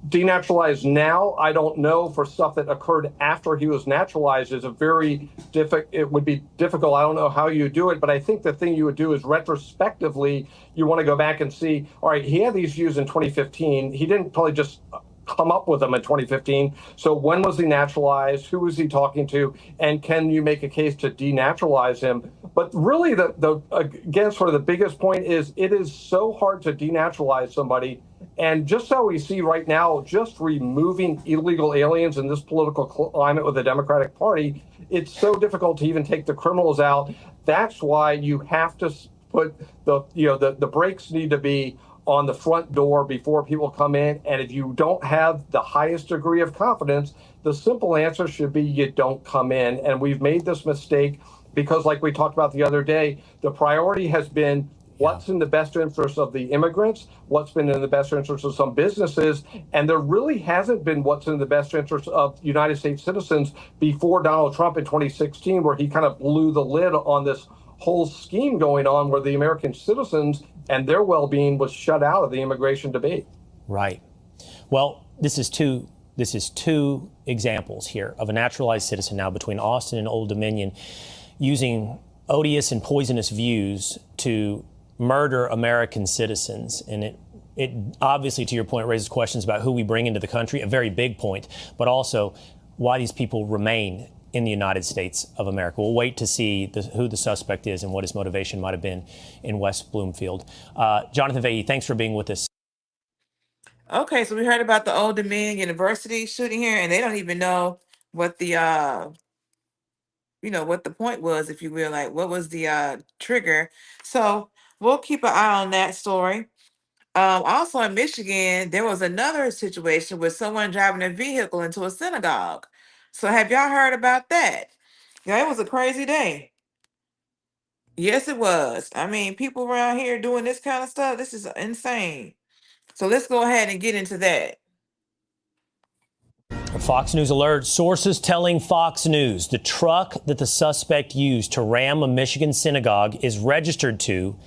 denaturalized now? I don't know. For stuff that occurred after he was naturalized is it would be difficult. I don't know how you do it, but I think the thing you would do is retrospectively, you want to go back and see, all right, he had these views in 2015. He didn't probably just come up with them in 2015. So when was he naturalized? Who was he talking to? And can you make a case to denaturalize him? But really, again, sort of the biggest point is it is so hard to denaturalize somebody. And just how we see right now, just removing illegal aliens in this political climate with the Democratic Party, it's so difficult to even take the criminals out. That's why you have to put the brakes need to be on the front door before people come in. And if you don't have the highest degree of confidence, the simple answer should be you don't come in. And we've made this mistake because, like we talked about the other day, the priority has been what's in the best interest of the immigrants, what's been in the best interest of some businesses, and there really hasn't been what's in the best interest of United States citizens before Donald Trump in 2016, where he kind of blew the lid on this whole scheme going on where the American citizens and their well-being was shut out of the immigration debate. Right. Well, this is two examples here of a naturalized citizen now between Austin and Old Dominion using odious and poisonous views to murder American citizens. And it obviously, to your point, raises questions about who we bring into the country, a very big point, but also why these people remain in the United States of America. We'll wait to see who the suspect is and what his motivation might have been in West Bloomfield. Jonathan Veilley, thanks for being with us. Okay, so we heard about the Old Dominion University shooting here, and they don't even know what the what the point was, if you will, like what was the trigger. So we'll keep an eye on that story. Also in Michigan, there was another situation with someone driving a vehicle into a synagogue. So have y'all heard about that? Yeah, it was a crazy day. Yes, it was. I mean, people around here doing this kind of stuff, this is insane. So let's go ahead and get into that. Fox News alert. Sources telling Fox News the truck that the suspect used to ram a Michigan synagogue is registered to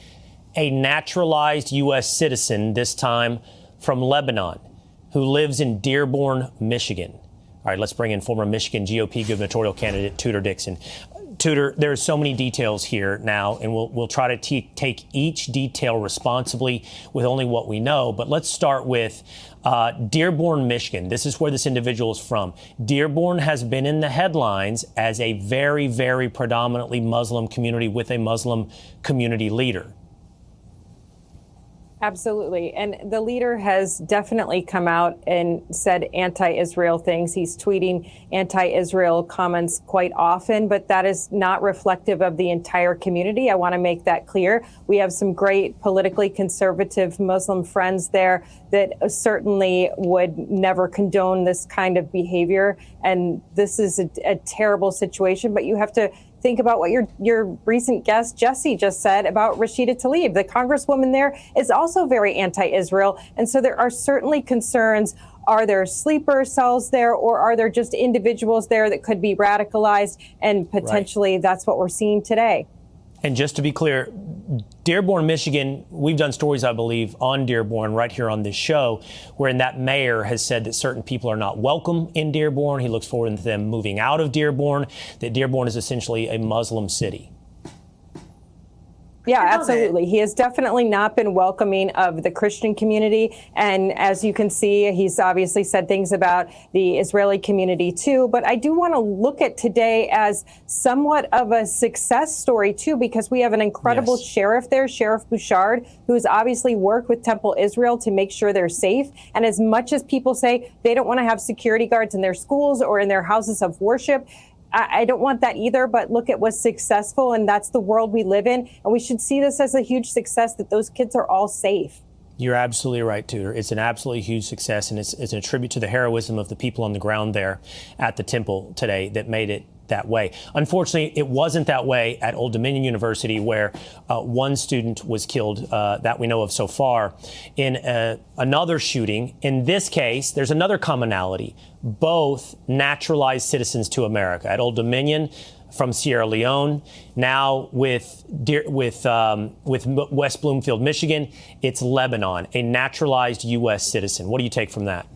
a naturalized U.S. citizen, this time from Lebanon, who lives in Dearborn, Michigan. All right, let's bring in former Michigan GOP gubernatorial candidate Tudor Dixon. Tudor, there are so many details here now, and we'll try to take each detail responsibly with only what we know. But let's start with Dearborn, Michigan. This is where this individual is from. Dearborn has been in the headlines as a very, very predominantly Muslim community with a Muslim community leader. Absolutely. And the leader has definitely come out and said anti-Israel things. He's tweeting anti-Israel comments quite often, but that is not reflective of the entire community. I want to make that clear. We have some great politically conservative Muslim friends there that certainly would never condone this kind of behavior. And this is a terrible situation, but you have to think about what your recent guest, Jesse, just said about Rashida Tlaib. The congresswoman there is also very anti-Israel. And so there are certainly concerns. Are there sleeper cells there, or are there just individuals there that could be radicalized? And potentially that's what we're seeing today. And just to be clear, Dearborn, Michigan, we've done stories, I believe, on Dearborn right here on this show, wherein that mayor has said that certain people are not welcome in Dearborn. He looks forward to them moving out of Dearborn, that Dearborn is essentially a Muslim city. Yeah, absolutely. He has definitely not been welcoming of the Christian community. And as you can see, he's obviously said things about the Israeli community, too. But I do want to look at today as somewhat of a success story, too, because we have an incredible sheriff there, Sheriff Bouchard, who's obviously worked with Temple Israel to make sure they're safe. And as much as people say they don't want to have security guards in their schools or in their houses of worship, I don't want that either, but look, it was successful, and that's the world we live in. And we should see this as a huge success, that those kids are all safe. You're absolutely right, Tudor. It's an absolutely huge success, and it's a tribute to the heroism of the people on the ground there at the temple today that made it that way. Unfortunately, it wasn't that way at Old Dominion University, where one student was killed that we know of so far in another shooting. In this case, there's another commonality, both naturalized citizens to America. At Old Dominion, from Sierra Leone. Now with West Bloomfield, Michigan, it's Lebanon, a naturalized U.S. citizen. What do you take from that?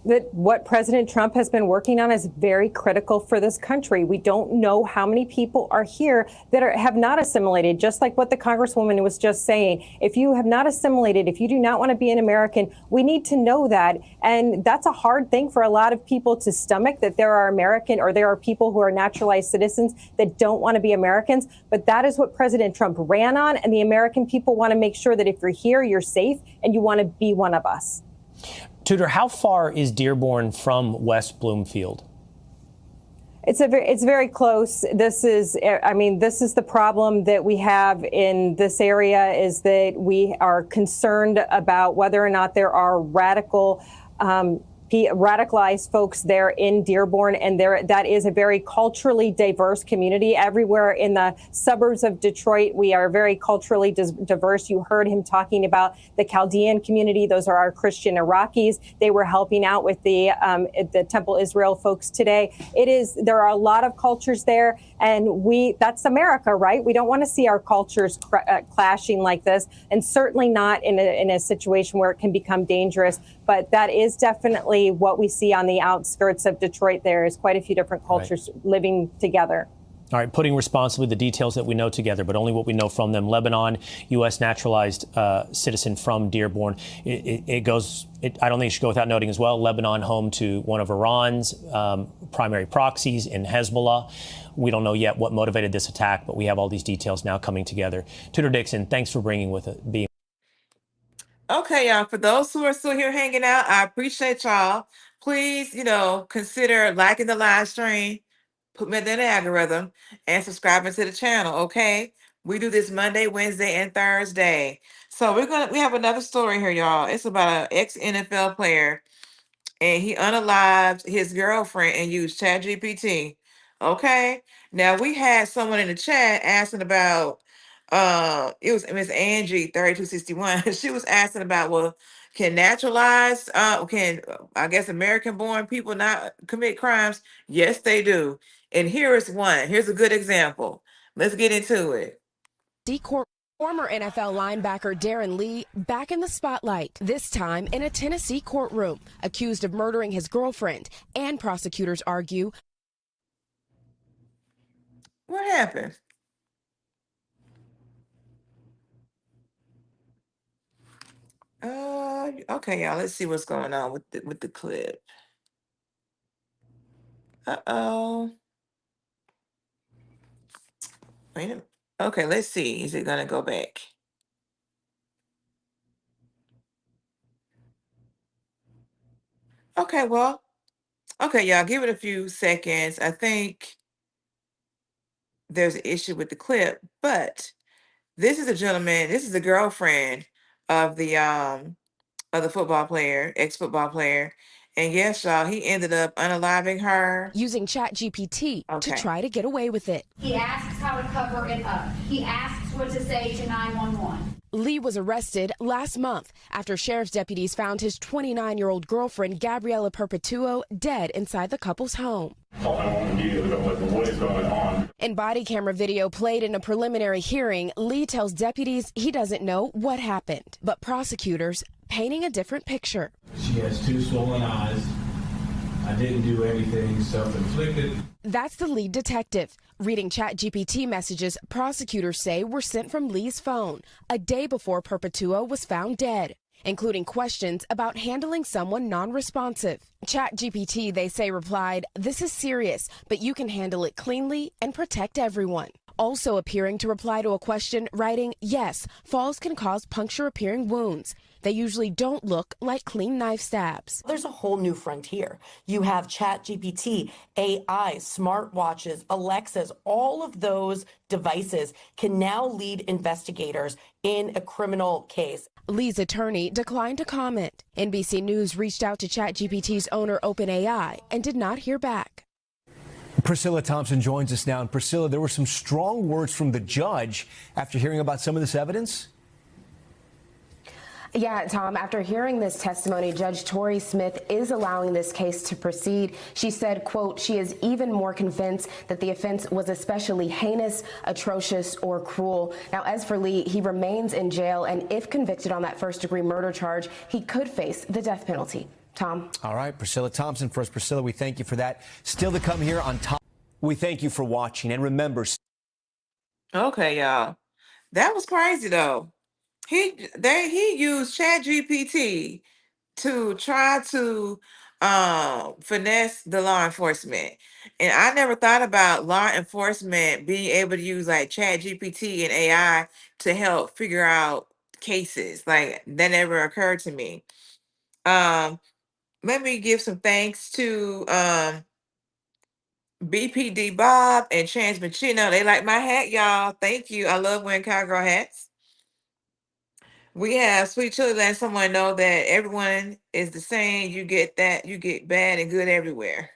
That what President Trump has been working on is very critical for this country. We don't know how many people are here that have not assimilated, just like what the Congresswoman was just saying. If you have not assimilated, if you do not want to be an American, we need to know that. And that's a hard thing for a lot of people to stomach, that there are American or there are people who are naturalized citizens that don't want to be Americans. But that is what President Trump ran on. And the American people want to make sure that if you're here, you're safe and you want to be one of us. Tudor, how far is Dearborn from West Bloomfield? It's very close. This is the problem that we have in this area, is that we are concerned about whether or not there are radicalized folks there in Dearborn, and that is a very culturally diverse community. Everywhere in the suburbs of Detroit, we are very culturally diverse. You heard him talking about the Chaldean community. Those are our Christian Iraqis. They were helping out with the Temple Israel folks today. There are a lot of cultures there, and that's America, right? We don't want to see our cultures clashing like this, and certainly not in a situation where it can become dangerous. But that is definitely what we see on the outskirts of Detroit. There is quite a few different cultures living together. All right, putting responsibly the details that we know together, but only what we know from them. Lebanon, U.S. naturalized citizen from Dearborn. I don't think it should go without noting as well, Lebanon home to one of Iran's primary proxies in Hezbollah. We don't know yet what motivated this attack, but we have all these details now coming together. Tudor Dixon, thanks for being. Okay, y'all, for those who are still here hanging out, I appreciate y'all. Please, consider liking the live stream, put me in the algorithm, and subscribing to the channel, okay? We do this Monday, Wednesday, and Thursday. So we have another story here, y'all. It's about an ex-NFL player, and he unalived his girlfriend and used ChatGPT. Okay? Now, we had someone in the chat asking about it was Miss Angie 3261. She was asking about, well, can I guess American born people not commit crimes? Yes, they do. And here is one. Here's a good example. Let's get into it. Former NFL linebacker Darren Lee back in the spotlight, this time in a Tennessee courtroom, accused of murdering his girlfriend, and prosecutors argue. What happened? Okay, y'all, let's see what's going on with the clip. Uh-oh. Wait a minute. Okay, let's see. Is it gonna go back? Okay, well, okay, y'all, give it a few seconds. I think there's an issue with the clip, but this is the girlfriend of the football player, ex-football player. And yes, y'all, he ended up unaliving her. Using ChatGPT to try to get away with it. He asks how to cover it up. He asks what to say to 911. Lee was arrested last month after sheriff's deputies found his 29-year-old girlfriend, Gabriella Perpetuo, dead inside the couple's home. What is going on? In body camera video played in a preliminary hearing, Lee tells deputies he doesn't know what happened, but prosecutors painting a different picture. She has 2 swollen eyes. I didn't do anything self-inflicted. That's the lead detective. Reading ChatGPT messages prosecutors say were sent from Lee's phone a day before Perpetuo was found dead, including questions about handling someone non-responsive. ChatGPT, they say, replied, "This is serious, but you can handle it cleanly and protect everyone." Also appearing to reply to a question, writing, "Yes, falls can cause puncture-appearing wounds. They usually don't look like clean knife stabs." There's a whole new frontier. You have ChatGPT, AI, smartwatches, Alexas, all of those devices can now lead investigators in a criminal case. Lee's attorney declined to comment. NBC News reached out to ChatGPT's owner, OpenAI, and did not hear back. Priscilla Thompson joins us now. And Priscilla, there were some strong words from the judge after hearing about some of this evidence. Yeah, Tom, after hearing this testimony, Judge Tory Smith is allowing this case to proceed. She said, quote, she is even more convinced that the offense was especially heinous, atrocious, or cruel. Now, as for Lee, he remains in jail, and if convicted on that first-degree murder charge, he could face the death penalty. Tom. All right, Priscilla Thompson first. Priscilla, we thank you for that. Still to come here on top. We thank you for watching, and remember. Okay, y'all. That was crazy though. He used ChatGPT to try to finesse the law enforcement. And I never thought about law enforcement being able to use like ChatGPT and AI to help figure out cases. Like that never occurred to me. Let me give some thanks to BPD Bob and Chance Machino. They like my hat, y'all. Thank you. I love wearing cowgirl hats. We have Sweet Chili letting someone know that everyone is the same. You get that. You get bad and good everywhere.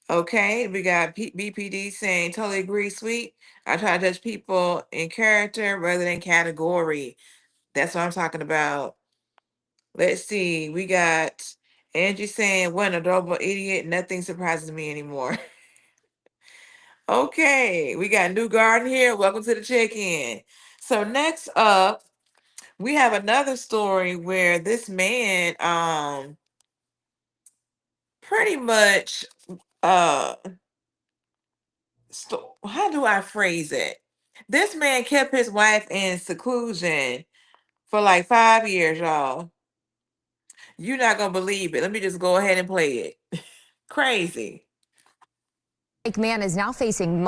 Okay. We got BPD saying, totally agree, Sweet. I try to judge people in character rather than category. That's what I'm talking about. Let's see. We got Angie saying, what an adorable idiot. Nothing surprises me anymore. Okay. We got New Garden here. Welcome to the check-in. So next up, we have another story where this man pretty much how do I phrase it? This man kept his wife in seclusion for like 5 years, y'all. You're not gonna believe it. Let me just go ahead and play it. Crazy. Man is now facing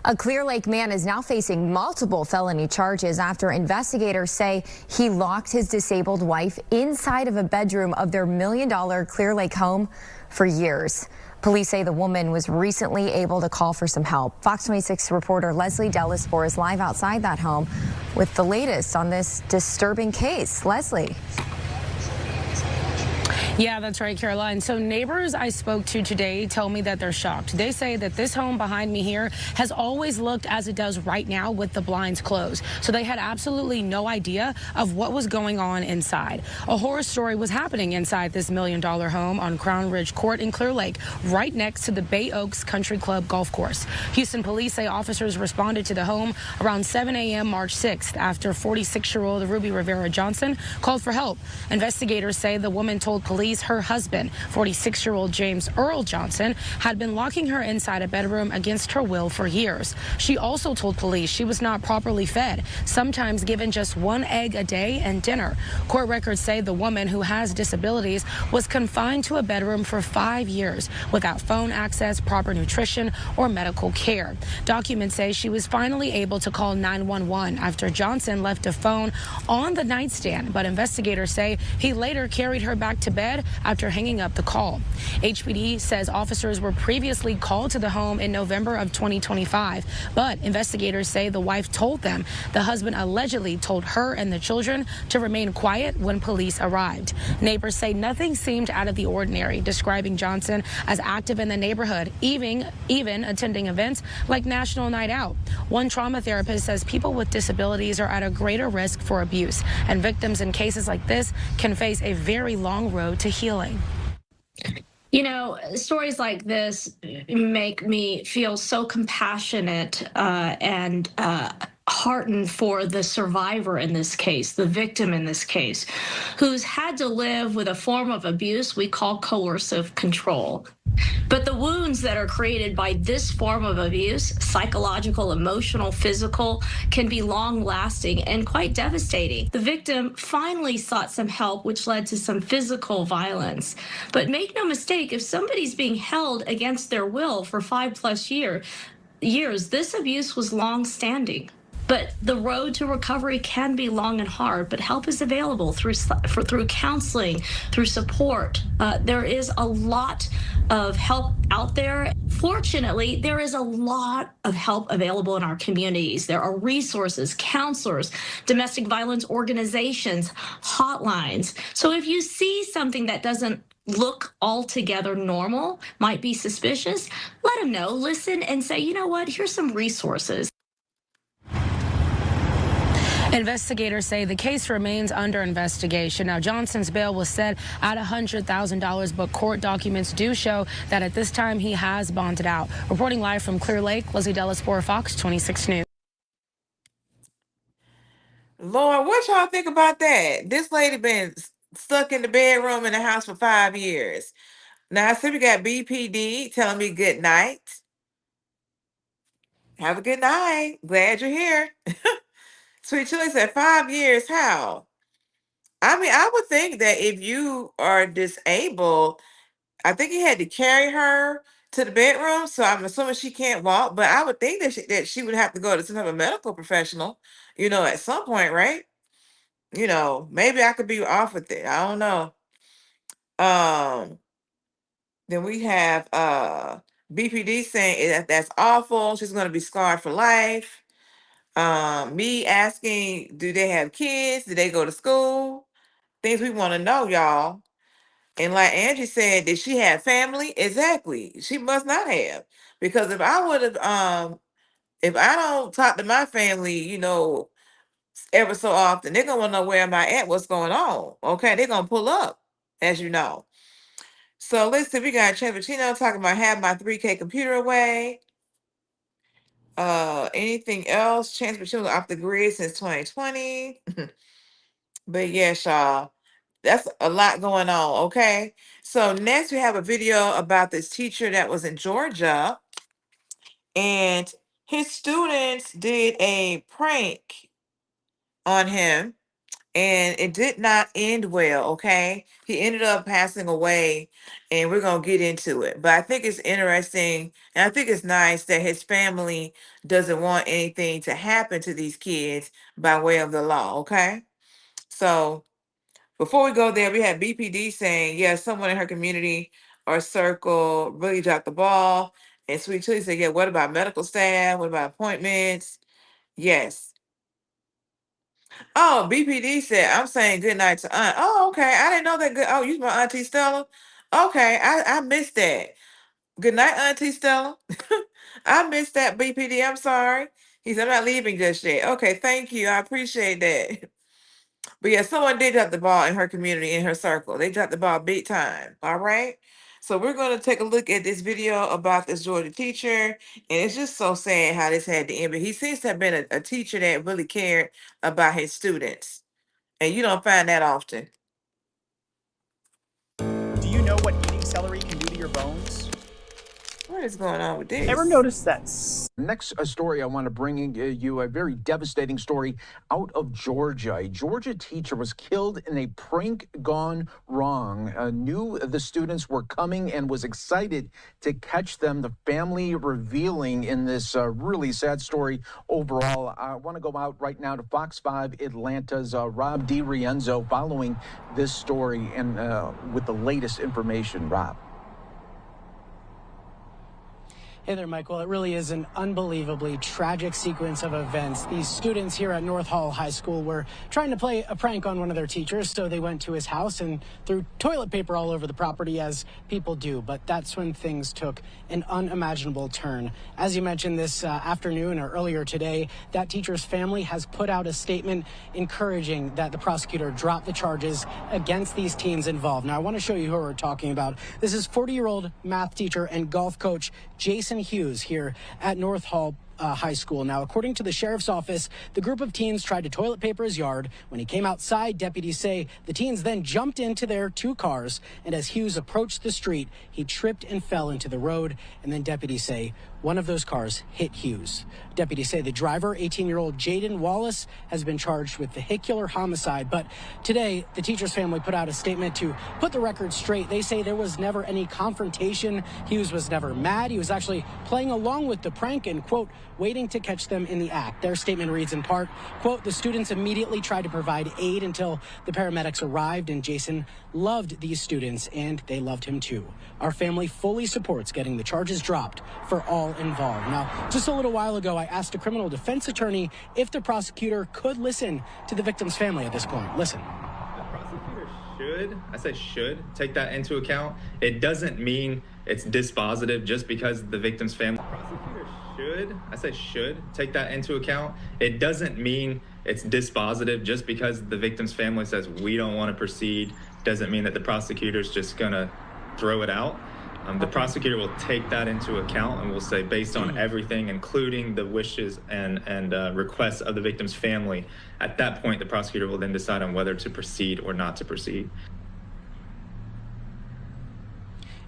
a Clear Lake man is now facing multiple felony charges after investigators say he locked his disabled wife inside of a bedroom of their $1 million Clear Lake home for years. Police say the woman was recently able to call for some help. Fox 26 reporter Leslie Delaspore is live outside that home with the latest on this disturbing case. Leslie. Yeah, that's right, Caroline. So neighbors I spoke to today tell me that they're shocked. They say that this home behind me here has always looked as it does right now with the blinds closed. So they had absolutely no idea of what was going on inside. A horror story was happening inside this $1 million home on Crown Ridge Court in Clear Lake, right next to the Bay Oaks Country Club golf course. Houston police say officers responded to the home around 7 a.m. March 6th after 46-year-old Ruby Rivera Johnson called for help. Investigators say the woman told police her husband, 46-year-old James Earl Johnson, had been locking her inside a bedroom against her will for years. She also told police she was not properly fed, sometimes given just 1 egg a day and dinner. Court records say the woman, who has disabilities, was confined to a bedroom for 5 years without phone access, proper nutrition, or medical care. Documents say she was finally able to call 911 after Johnson left a phone on the nightstand, but investigators say he later carried her back to bed after hanging up the call. HPD says officers were previously called to the home in November of 2025, but investigators say the wife told them the husband allegedly told her and the children to remain quiet when police arrived. Neighbors say nothing seemed out of the ordinary, describing Johnson as active in the neighborhood, even attending events like National Night Out. One trauma therapist says people with disabilities are at a greater risk for abuse, and victims in cases like this can face a very long road to healing. You know, stories like this make me feel so compassionate and heartened for the survivor in this case, the victim in this case, who's had to live with a form of abuse we call coercive control. But the wounds that are created by this form of abuse, psychological, emotional, physical, can be long-lasting and quite devastating. The victim finally sought some help, which led to some physical violence. But make no mistake, if somebody's being held against their will for 5+ years, this abuse was long-standing. But the road to recovery can be long and hard, but help is available through counseling, through support. There is a lot of help out there. Fortunately, there is a lot of help available in our communities. There are resources, counselors, domestic violence organizations, hotlines. So if you see something that doesn't look altogether normal, might be suspicious, let them know, listen, and say, you know what, here's some resources. Investigators say the case remains under investigation. Now, Johnson's bail was set at $100,000, but court documents do show that at this time he has bonded out. Reporting live from Clear Lake, Leslie Delaspore, Fox 26 News. Lord, what y'all think about that? This lady been stuck in the bedroom in the house for 5 years. Now, I see we got BPD telling me good night. Have a good night. Glad you're here. Sweet Chili said 5 years. How? I mean, I would think that if you are disabled, I think he had to carry her to the bedroom. So I'm assuming she can't walk, but I would think that she would have to go to some type of medical professional, at some point, right? Maybe I could be off with it. I don't know. Then we have BPD saying that's awful. She's going to be scarred for life. Me asking, do they have kids? Do they go to school? Things we want to know, y'all. And like Angie said, did she have family? Exactly. She must not have. Because if I would have, if I don't talk to my family, ever so often, they're gonna want to know where am I at, what's going on. Okay, they're gonna pull up, as you know. So listen, we got Chevachino talking about having my 3K computer away. Anything else? Chance Pachino off the grid since 2020. But yes, y'all, that's a lot going on. Okay, so next we have a video about this teacher that was in Georgia, and his students did a prank on him, and it did not end well. Okay, he ended up passing away, and we're gonna get into it. But I think it's interesting, and I think it's nice that his family doesn't want anything to happen to these kids by way of the law. Okay, so before we go there, we had BPD saying, yeah, someone in her community or circle really dropped the ball. And Sweet Chili said, yeah, what about medical staff? What about appointments? Yes. Oh, BPD said, I'm saying good night to Aunt. Oh, okay. I didn't know that. Good. Oh, you my Auntie Stella? Okay, I missed that. Good night, Auntie Stella. I missed that, BPD. I'm sorry. He said, I'm not leaving just yet. Okay, thank you. I appreciate that. But yeah, someone did drop the ball in her community, in her circle. They dropped the ball big time. All right. So we're going to take a look at this video about this Georgia teacher. And it's just so sad how this had to end. But he seems to have been a teacher that really cared about his students. And you don't find that often. Do you know what eating celery can do to your bones? What is going on with this? Ever noticed that? Next story I want to bring you a very devastating story out of Georgia. A Georgia teacher was killed in a prank gone wrong. Knew the students were coming and was excited to catch them. The family revealing in this really sad story overall. I want to go out right now to Fox 5 Atlanta's Rob DiRienzo following this story and with the latest information. Rob. Hey there, Mike. Well, it really is an unbelievably tragic sequence of events. These students here at North Hall High School were trying to play a prank on one of their teachers, so they went to his house and threw toilet paper all over the property, as people do. But that's when things took an unimaginable turn. As you mentioned this afternoon or earlier today, that teacher's family has put out a statement encouraging that the prosecutor drop the charges against these teens involved. Now, I want to show you who we're talking about. This is 40-year-old math teacher and golf coach Jason Hughes here at North Hall High School. Now, according to the sheriff's office, the group of teens tried to toilet paper his yard. When he came outside, deputies say the teens then jumped into their two cars, and as Hughes approached the street, he tripped and fell into the road, and then deputies say one of those cars hit Hughes. Deputies say the driver, 18-year-old Jaden Wallace, has been charged with vehicular homicide. But today, the teacher's family put out a statement to put the record straight. They say there was never any confrontation. Hughes was never mad. He was actually playing along with the prank and, quote, waiting to catch them in the act. Their statement reads in part, quote, the students immediately tried to provide aid until the paramedics arrived, and Jason loved these students, and they loved him too. Our family fully supports getting the charges dropped for all involved. Now, just a little while ago, I asked a criminal defense attorney if the prosecutor could listen to the victim's family at this point. Listen. The prosecutor should take that into account. It doesn't mean it's dispositive just because the victim's family. The prosecutor I say should take that into account. It doesn't mean it's dispositive. Just because the victim's family says we don't want to proceed doesn't mean that the prosecutor's just gonna throw it out. The prosecutor will take that into account and will say, based on everything, including the wishes and requests of the victim's family, at that point, the prosecutor will then decide on whether to proceed or not to proceed.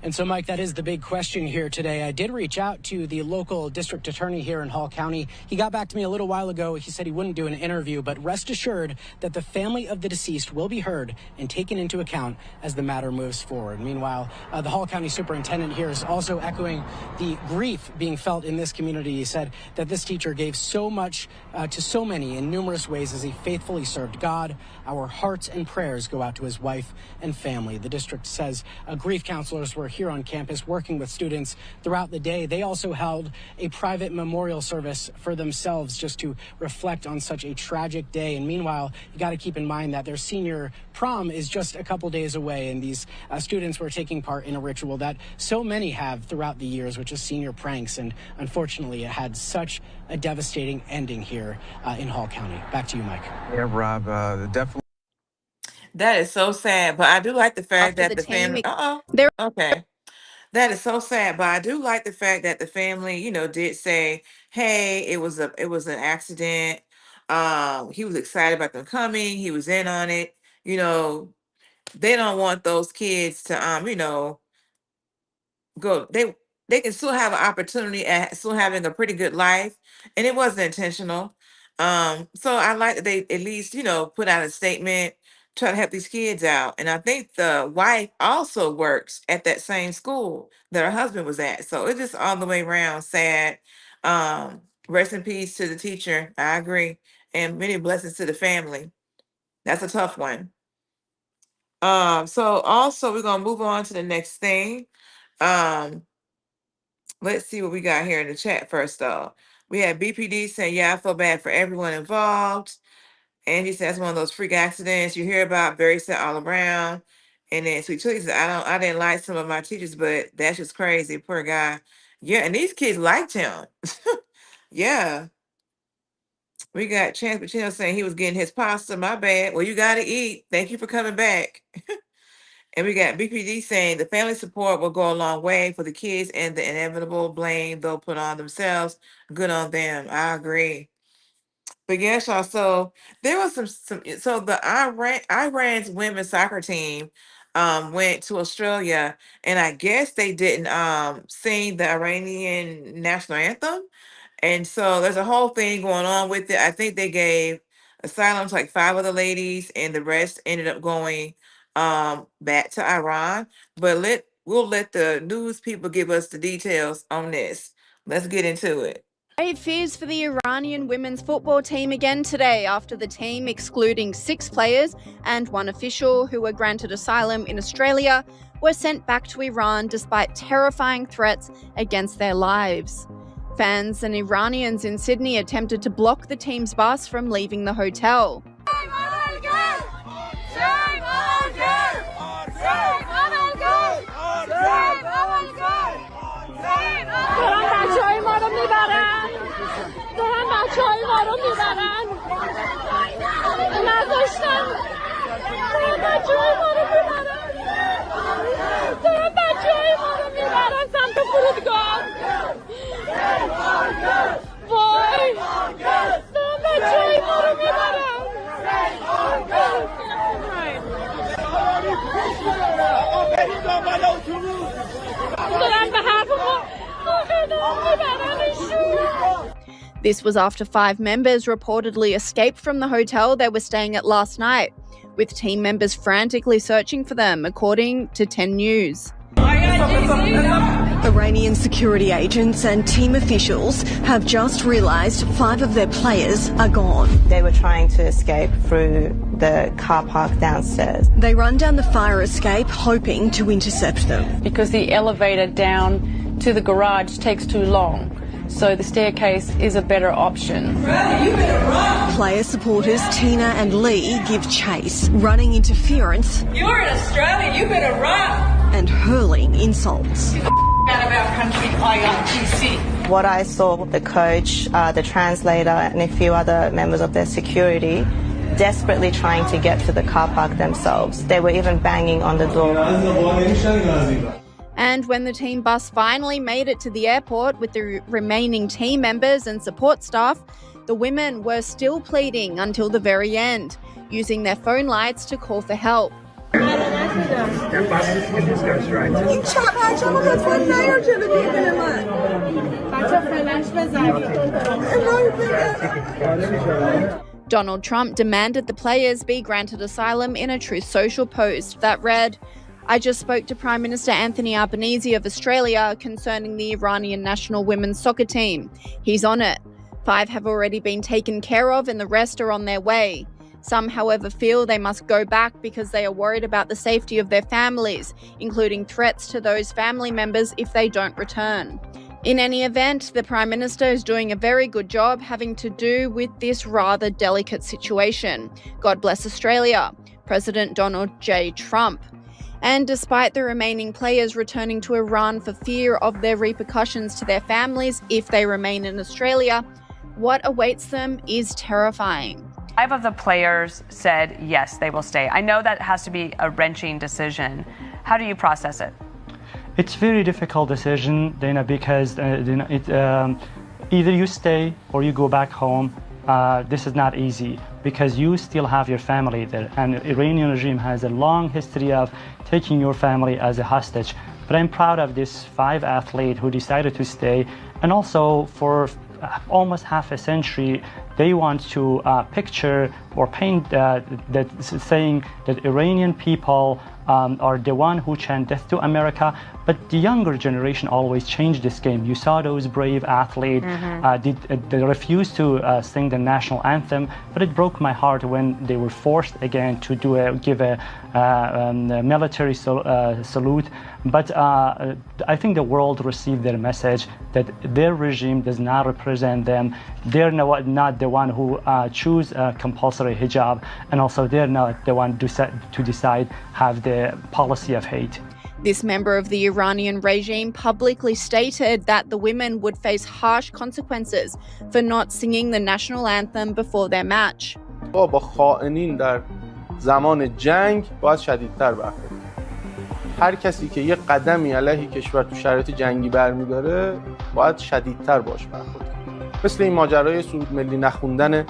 And so, Mike, that is the big question here today. I did reach out to the local district attorney here in Hall County. He got back to me a little while ago. He said he wouldn't do an interview, but rest assured that the family of the deceased will be heard and taken into account as the matter moves forward. Meanwhile, the Hall County superintendent here is also echoing the grief being felt in this community. He said that this teacher gave so much to so many in numerous ways as he faithfully served God. Our hearts and prayers go out to his wife and family. The district says grief counselors were here on campus working with students throughout the day. They also held a private memorial service for themselves just to reflect on such a tragic day. And meanwhile, you got to keep in mind that their senior prom is just a couple days away, and these students were taking part in a ritual that so many have throughout the years, which is senior pranks. And unfortunately, it had such a devastating ending here in Hall County. Back to you, Mike. Yeah, Rob, definitely. That is so sad, but I do like the fact After that the the family. team, there. Okay. That is so sad, but I do like the fact that the family, did say, "Hey, it was an accident." He was excited about them coming. He was in on it. They don't want those kids to go. They can still have an opportunity at still having a pretty good life, and it wasn't intentional. So I like that they at least put out a statement, try to help these kids out. And I think the wife also works at that same school that her husband was at. So it's just all the way around sad. Rest in peace to the teacher. I agree, and many blessings to the family. That's a tough one. So also we're gonna move on to the next thing. Let's see what we got here in the chat first, though. We had BPD saying, "Yeah, I feel bad for everyone involved." And he says one of those freak accidents you hear about, very sad all around. And then Sweet Chili says, I didn't like some of my teachers, but that's just crazy. Poor guy. Yeah, and these kids liked him. Yeah. We got Chance Pacino saying he was getting his pasta. My bad. Well, you got to eat. Thank you for coming back. And we got BPD saying the family support will go a long way for the kids, and the inevitable blame they'll put on themselves. Good on them. I agree. But yes, y'all. So there was some. So the Iran's women's soccer team went to Australia, and I guess they didn't sing the Iranian national anthem. And so there's a whole thing going on with it. I think they gave asylum to like 5 other ladies, and the rest ended up going back to Iran. But we'll let the news people give us the details on this. Let's get into it. Grave fears for the Iranian women's football team again today after the team, excluding 6 players and 1 official who were granted asylum in Australia, were sent back to Iran despite terrifying threats against their lives. Fans and Iranians in Sydney attempted to block the team's bus from leaving the hotel. This was after 5 members reportedly escaped from the hotel they were staying at last night, with team members frantically searching for them, according to 10 News. Iranian security agents and team officials have just realised 5 of their players are gone. They were trying to escape through the car park downstairs. They run down the fire escape hoping to intercept them. Because the elevator down to the garage takes too long, so the staircase is a better option. Player supporters Tina and Lee give chase, running interference. You're in Australia, you better run. And hurling insults. Out of our country, IRGC. What I saw, the coach, the translator, and a few other members of their security desperately trying to get to the car park themselves. They were even banging on the door. And when the team bus finally made it to the airport with the remaining team members and support staff, the women were still pleading until the very end, using their phone lights to call for help. Donald Trump demanded the players be granted asylum in a Truth Social post that read, "I just spoke to Prime Minister Anthony Albanese of Australia concerning the Iranian national women's soccer team. He's on it. 5 have already been taken care of and the rest are on their way. Some, however, feel they must go back because they are worried about the safety of their families, including threats to those family members if they don't return." In any event, the Prime Minister is doing a very good job having to do with this rather delicate situation. God bless Australia. President Donald J. Trump. And despite the remaining players returning to Iran for fear of their repercussions to their families if they remain in Australia, what awaits them is terrifying. 5 of the players said yes, they will stay. I know that has to be a wrenching decision. How do you process it? It's a very difficult decision, Dana, because either you stay or you go back home. This is not easy because you still have your family there, and the Iranian regime has a long history of taking your family as a hostage. But I'm proud of this 5 athletes who decided to stay, and also for almost half a century they want to picture or paint that saying that Iranian people are the one who chant death to America, but the younger generation always changed this game. You saw those brave athletes, they refused to sing the national anthem, but it broke my heart when they were forced again to give a military salute. But I think the world received their message that their regime does not represent them. They're not the one who choose compulsory hijab, and also they're not the one to decide have the policy of hate. This member of the Iranian regime publicly stated that the women would face harsh consequences for not singing the national anthem before their match. با خائنین در زمان جنگ باید شدیدتر برخورد. هر کسی که یک قدمی علیه کشور تو شرایط جنگی برمی‌داره باید شدیدتر باش برخورد. مثل این ماجرای سرود ملی نخوندن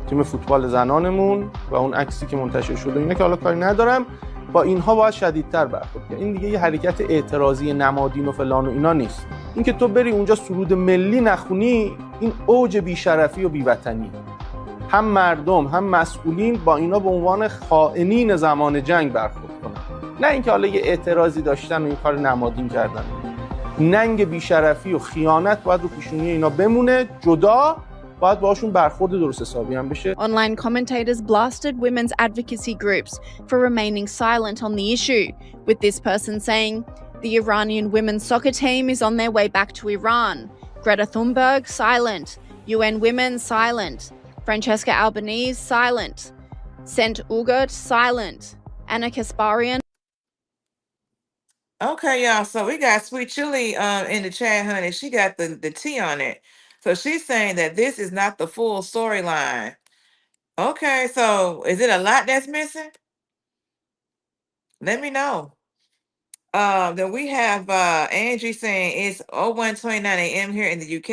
تیم فوتبال زنانمون و اون عکسی که منتشر شده، اینا که حالا کاری ندارم، با اینها باید شدیدتر برخورد کرد. این دیگه یه حرکت اعتراضی نمادین و فلان و اینا نیست. این که تو بری اونجا سرود ملی نخونی، این اوج بی‌شرفی و بی‌وطنی. هم مردم هم مسئولین با اینا به عنوان خائنین زمان جنگ برخورد کنن. نه اینکه حالا یه اعتراضی داشتن و این کار نمادین کردن. ننگ بی‌شرفی و خیانت باید رو پیشونی اینا بمونه، جدا باید باشون برخورد درست حسابی هم بشه. Online commentators blasted women's advocacy groups for remaining silent on the issue, with this person saying, "The Iranian women's soccer team is on their way back to Iran. Greta Thunberg, silent. UN Women, silent. Francesca Albanese, silent. Sent Ugart, silent. Anna Kasparian." Okay, y'all. So we got Sweet Chili in the chat, honey. She got the T on it. So she's saying that this is not the full storyline. Okay, so is it a lot that's missing? Let me know. Then we have Angie saying it's 01:29 a.m. here in the UK.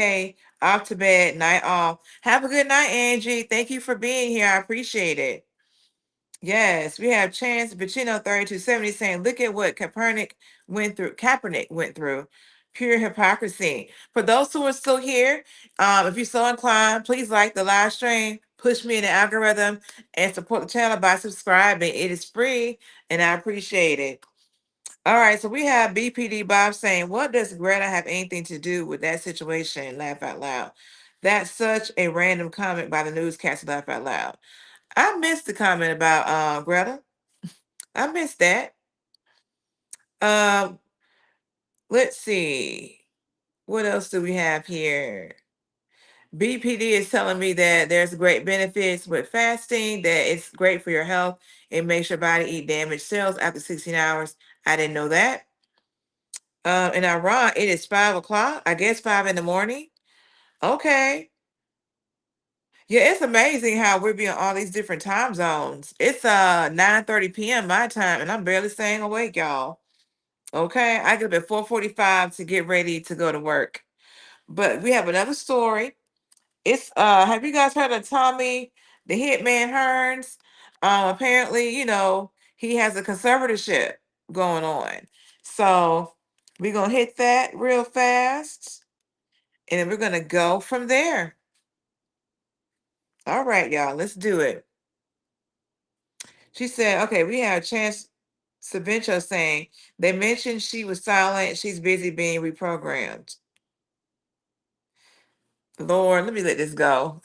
Off to bed, night off. Have a good night, Angie. Thank you for being here. I appreciate it. Yes, we have Chance Bacino 3270 saying, look at what Kaepernick went through. Pure hypocrisy. For those who are still here, if you're so inclined, please like the live stream, push me in the algorithm, and support the channel by subscribing. It is free, and I appreciate it. All right, so we have BPD Bob saying, what does Greta have anything to do with that situation? Laugh out loud. That's such a random comment by the newscaster. Laugh out loud. I missed the comment about Greta. I missed that. Let's see. What else do we have here? BPD is telling me that there's great benefits with fasting, that it's great for your health. It makes your body eat damaged cells after 16 hours. I didn't know that. In Iran, it is 5 o'clock. I guess 5 in the morning. Okay. Yeah, it's amazing how we're being all these different time zones. It's 9:30 p.m. my time, and I'm barely staying awake, y'all. Okay, I get up at 4:45 to get ready to go to work. But we have another story. It's have you guys heard of Tommy the Hitman Hearns? Apparently, he has a conservatorship going on. So we're gonna hit that real fast, and then we're gonna go from there. All right, y'all, let's do it. She said, okay, we have Chance Savincho saying they mentioned she was silent. She's busy being reprogrammed. Lord, let me let this go.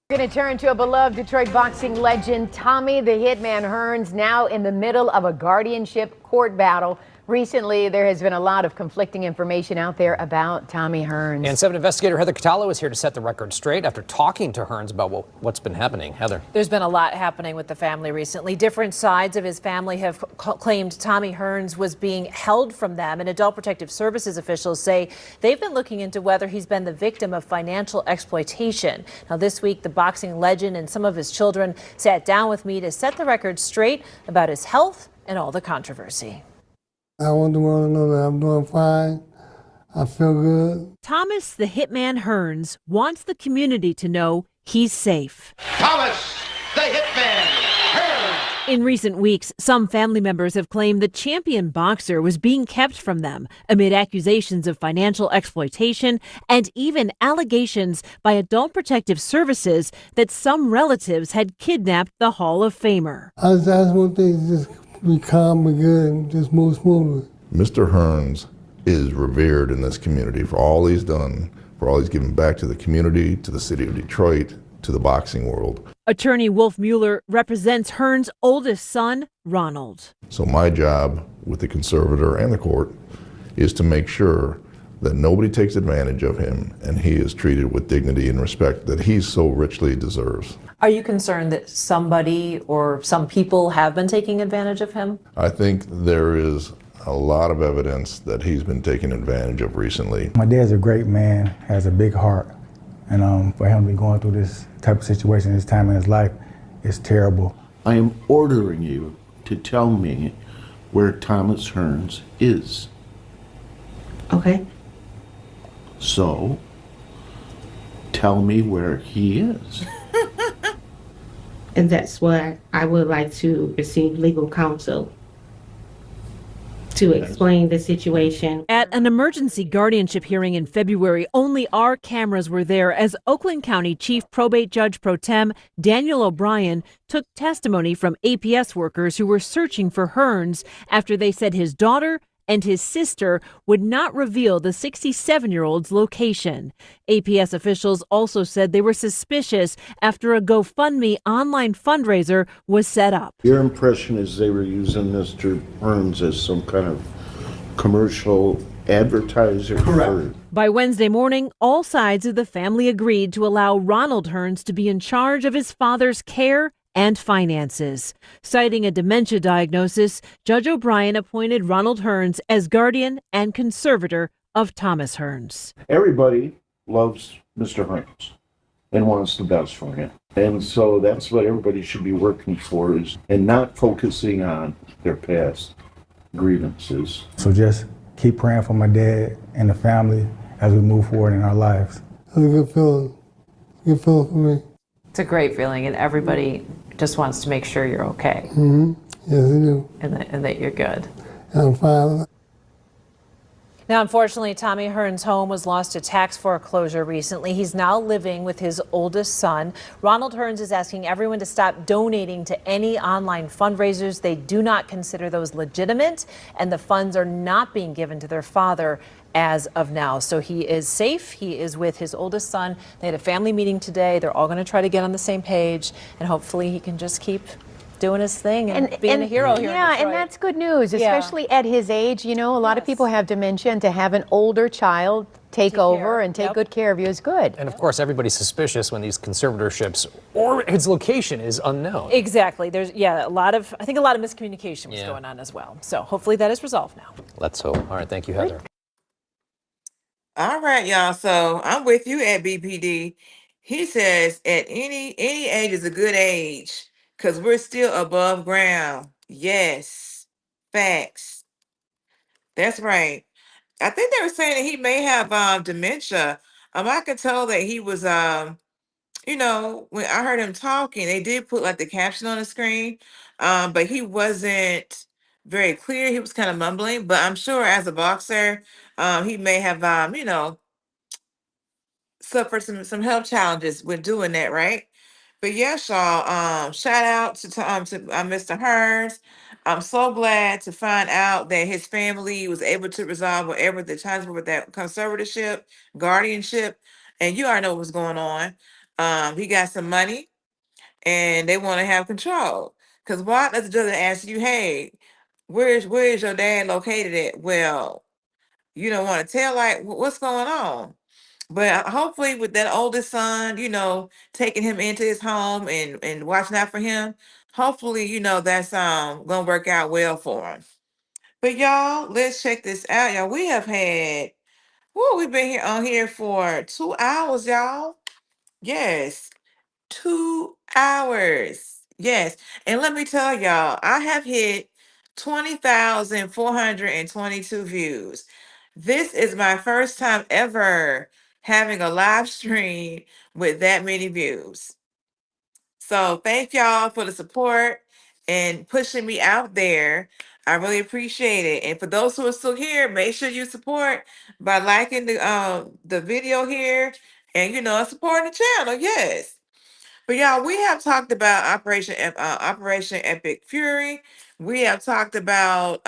We're going to turn to a beloved Detroit boxing legend, Tommy the Hitman Hearns, now in the middle of a guardianship court battle. Recently, there has been a lot of conflicting information out there about Tommy Hearns. And 7 investigator Heather Catallo is here to set the record straight after talking to Hearns about what's been happening. Heather. There's been a lot happening with the family recently. Different sides of his family have claimed Tommy Hearns was being held from them, and Adult Protective Services officials say they've been looking into whether he's been the victim of financial exploitation. Now, this week, the boxing legend and some of his children sat down with me to set the record straight about his health and all the controversy. I want the world to know that I'm doing fine. I feel good. Thomas the Hitman Hearns wants the community to know he's safe. Thomas the Hitman Hearns! In recent weeks, some family members have claimed the champion boxer was being kept from them amid accusations of financial exploitation and even allegations by Adult Protective Services that some relatives had kidnapped the Hall of Famer. I just want things to just be calm and good and just move smoothly. Mr. Hearns is revered in this community for all he's done, for all he's given back to the community, to the city of Detroit, to the boxing world. Attorney Wolf Mueller represents Hearns' oldest son, Ronald. So my job with the conservator and the court is to make sure that nobody takes advantage of him and he is treated with dignity and respect that he so richly deserves. Are you concerned that somebody or some people have been taking advantage of him? I think there is a lot of evidence that he's been taken advantage of recently. My dad's a great man, has a big heart, and for him to be going through this type of situation this time in his life is terrible. I am ordering you to tell me where Thomas Hearns is. Okay. So, tell me where he is. And that's why I would like to receive legal counsel to explain the situation. At an emergency guardianship hearing in February, only our cameras were there as Oakland County Chief Probate Judge Pro Tem Daniel O'Brien took testimony from APS workers who were searching for Hearns after they said his daughter and his sister would not reveal the 67-year-old's location. APS officials also said they were suspicious after a GoFundMe online fundraiser was set up. Your impression is they were using Mr. Hearns as some kind of commercial advertiser? Correct. By Wednesday morning, all sides of the family agreed to allow Ronald Hearns to be in charge of his father's care and finances. Citing a dementia diagnosis, Judge O'Brien appointed Ronald Hearns as guardian and conservator of Thomas Hearns. Everybody loves Mr. Hearns and wants the best for him. And so that's what everybody should be working for, and not focusing on their past grievances. So just keep praying for my dad and the family as we move forward in our lives. That's a good feeling. Good feeling for me. It's a great feeling, and everybody just wants to make sure you're okay. Mm-hmm. Yes, they do. And that you're good. And I'm fine. Now, unfortunately, Tommy Hearns' home was lost to tax foreclosure recently. He's now living with his oldest son. Ronald Hearns is asking everyone to stop donating to any online fundraisers. They do not consider those legitimate, and the funds are not being given to their father as of now. So he is safe. He is with his oldest son. They had a family meeting today. They're all going to try to get on the same page, and hopefully he can just keep doing his thing and being a hero here in Detroit. And that's good news, especially at his age. You know, a lot of people have dementia, and to have an older child take over and take good care of you is good. And of course, everybody's suspicious when these conservatorships or its location is unknown. Exactly. There's I think a lot of miscommunication was going on as well. So hopefully that is resolved now. Let's hope. All right, thank you, Heather. All right, y'all. So I'm with you at BPD. He says at any age is a good age because we're still above ground. Yes, facts. That's right. I think they were saying that he may have dementia. I could tell that he was when I heard him talking, they did put like the caption on the screen, but he wasn't very clear. He was kind of mumbling, but I'm sure as a boxer, he may have suffered some health challenges with doing that, right? But yes, y'all, shout out to Mr. Hearns. I'm so glad to find out that his family was able to resolve whatever the charges were with that conservatorship, guardianship, and you already know what's going on. He got some money, and they want to have control. Because why does the judge ask you, hey, where's your dad located at? Well, you don't want to tell, like, what's going on. But hopefully with that oldest son, taking him into his home and watching out for him, hopefully, that's gonna work out well for him. But y'all, let's check this out. Y'all, we've been on here for 2 hours, y'all. Yes, 2 hours. Yes. And let me tell y'all, I have hit 20,422 views. This is my first time ever having a live stream with that many views. So thank y'all for the support and pushing me out there. I really appreciate it. And for those who are still here, make sure you support by liking the video here and supporting the channel. Yes. But y'all, we have talked about Operation Epic Fury. We have talked about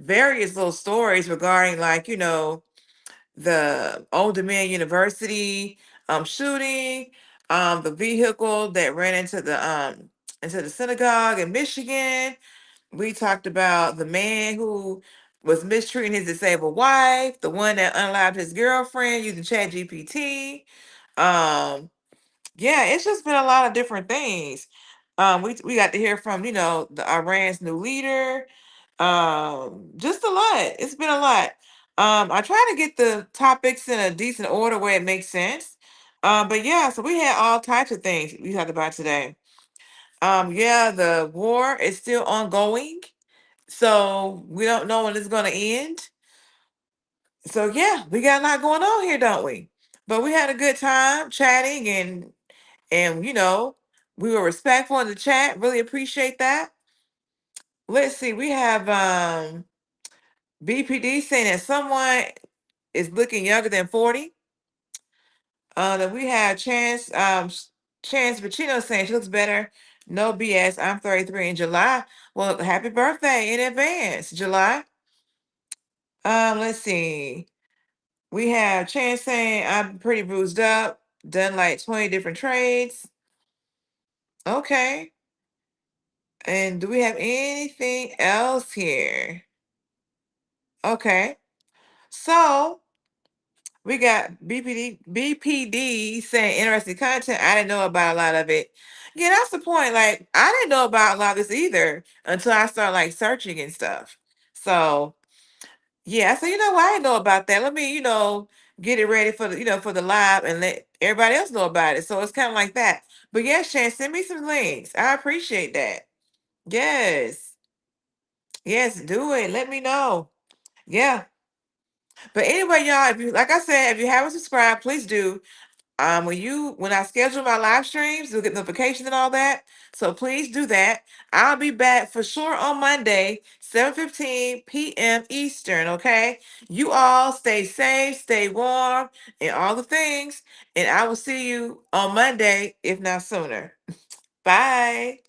various little stories regarding the Old Dominion University shooting, the vehicle that ran into the synagogue in Michigan. We talked about the man who was mistreating his disabled wife, the one that unalived his girlfriend using ChatGPT. Yeah, it's just been a lot of different things. We got to hear from the Iran's new leader. Just a lot. It's been a lot. I try to get the topics in a decent order where it makes sense. But yeah, so we had all types of things we talked about today. Yeah, the war is still ongoing, so we don't know when it's going to end. So yeah, we got a lot going on here, don't we? But we had a good time chatting and we were respectful in the chat. Really appreciate that. Let's see. We have BPD saying that someone is looking younger than 40. Then we have Chance Pacino saying she looks better. No BS. I'm 33 in July. Well, happy birthday in advance, July. Let's see. We have Chance saying I'm pretty bruised up. Done like 20 different trades. Okay. And do we have anything else here? Okay. So we got BPD saying interesting content. I didn't know about a lot of it. Yeah, that's the point. Like, I didn't know about a lot of this either until I started like searching and stuff. So yeah, so what, I didn't know about that. Let me, get it ready for the live and let everybody else know about it. So it's kind of like that. But yes, Chance, send me some links. I appreciate that. Yes. Yes, do it. Let me know. Yeah. But anyway, y'all, if you like I said, if you haven't subscribed, please do. When I schedule my live streams, you'll get notifications and all that. So please do that. I'll be back for sure on Monday, 7:15 p.m. Eastern. Okay. You all stay safe, stay warm, and all the things. And I will see you on Monday, if not sooner. Bye.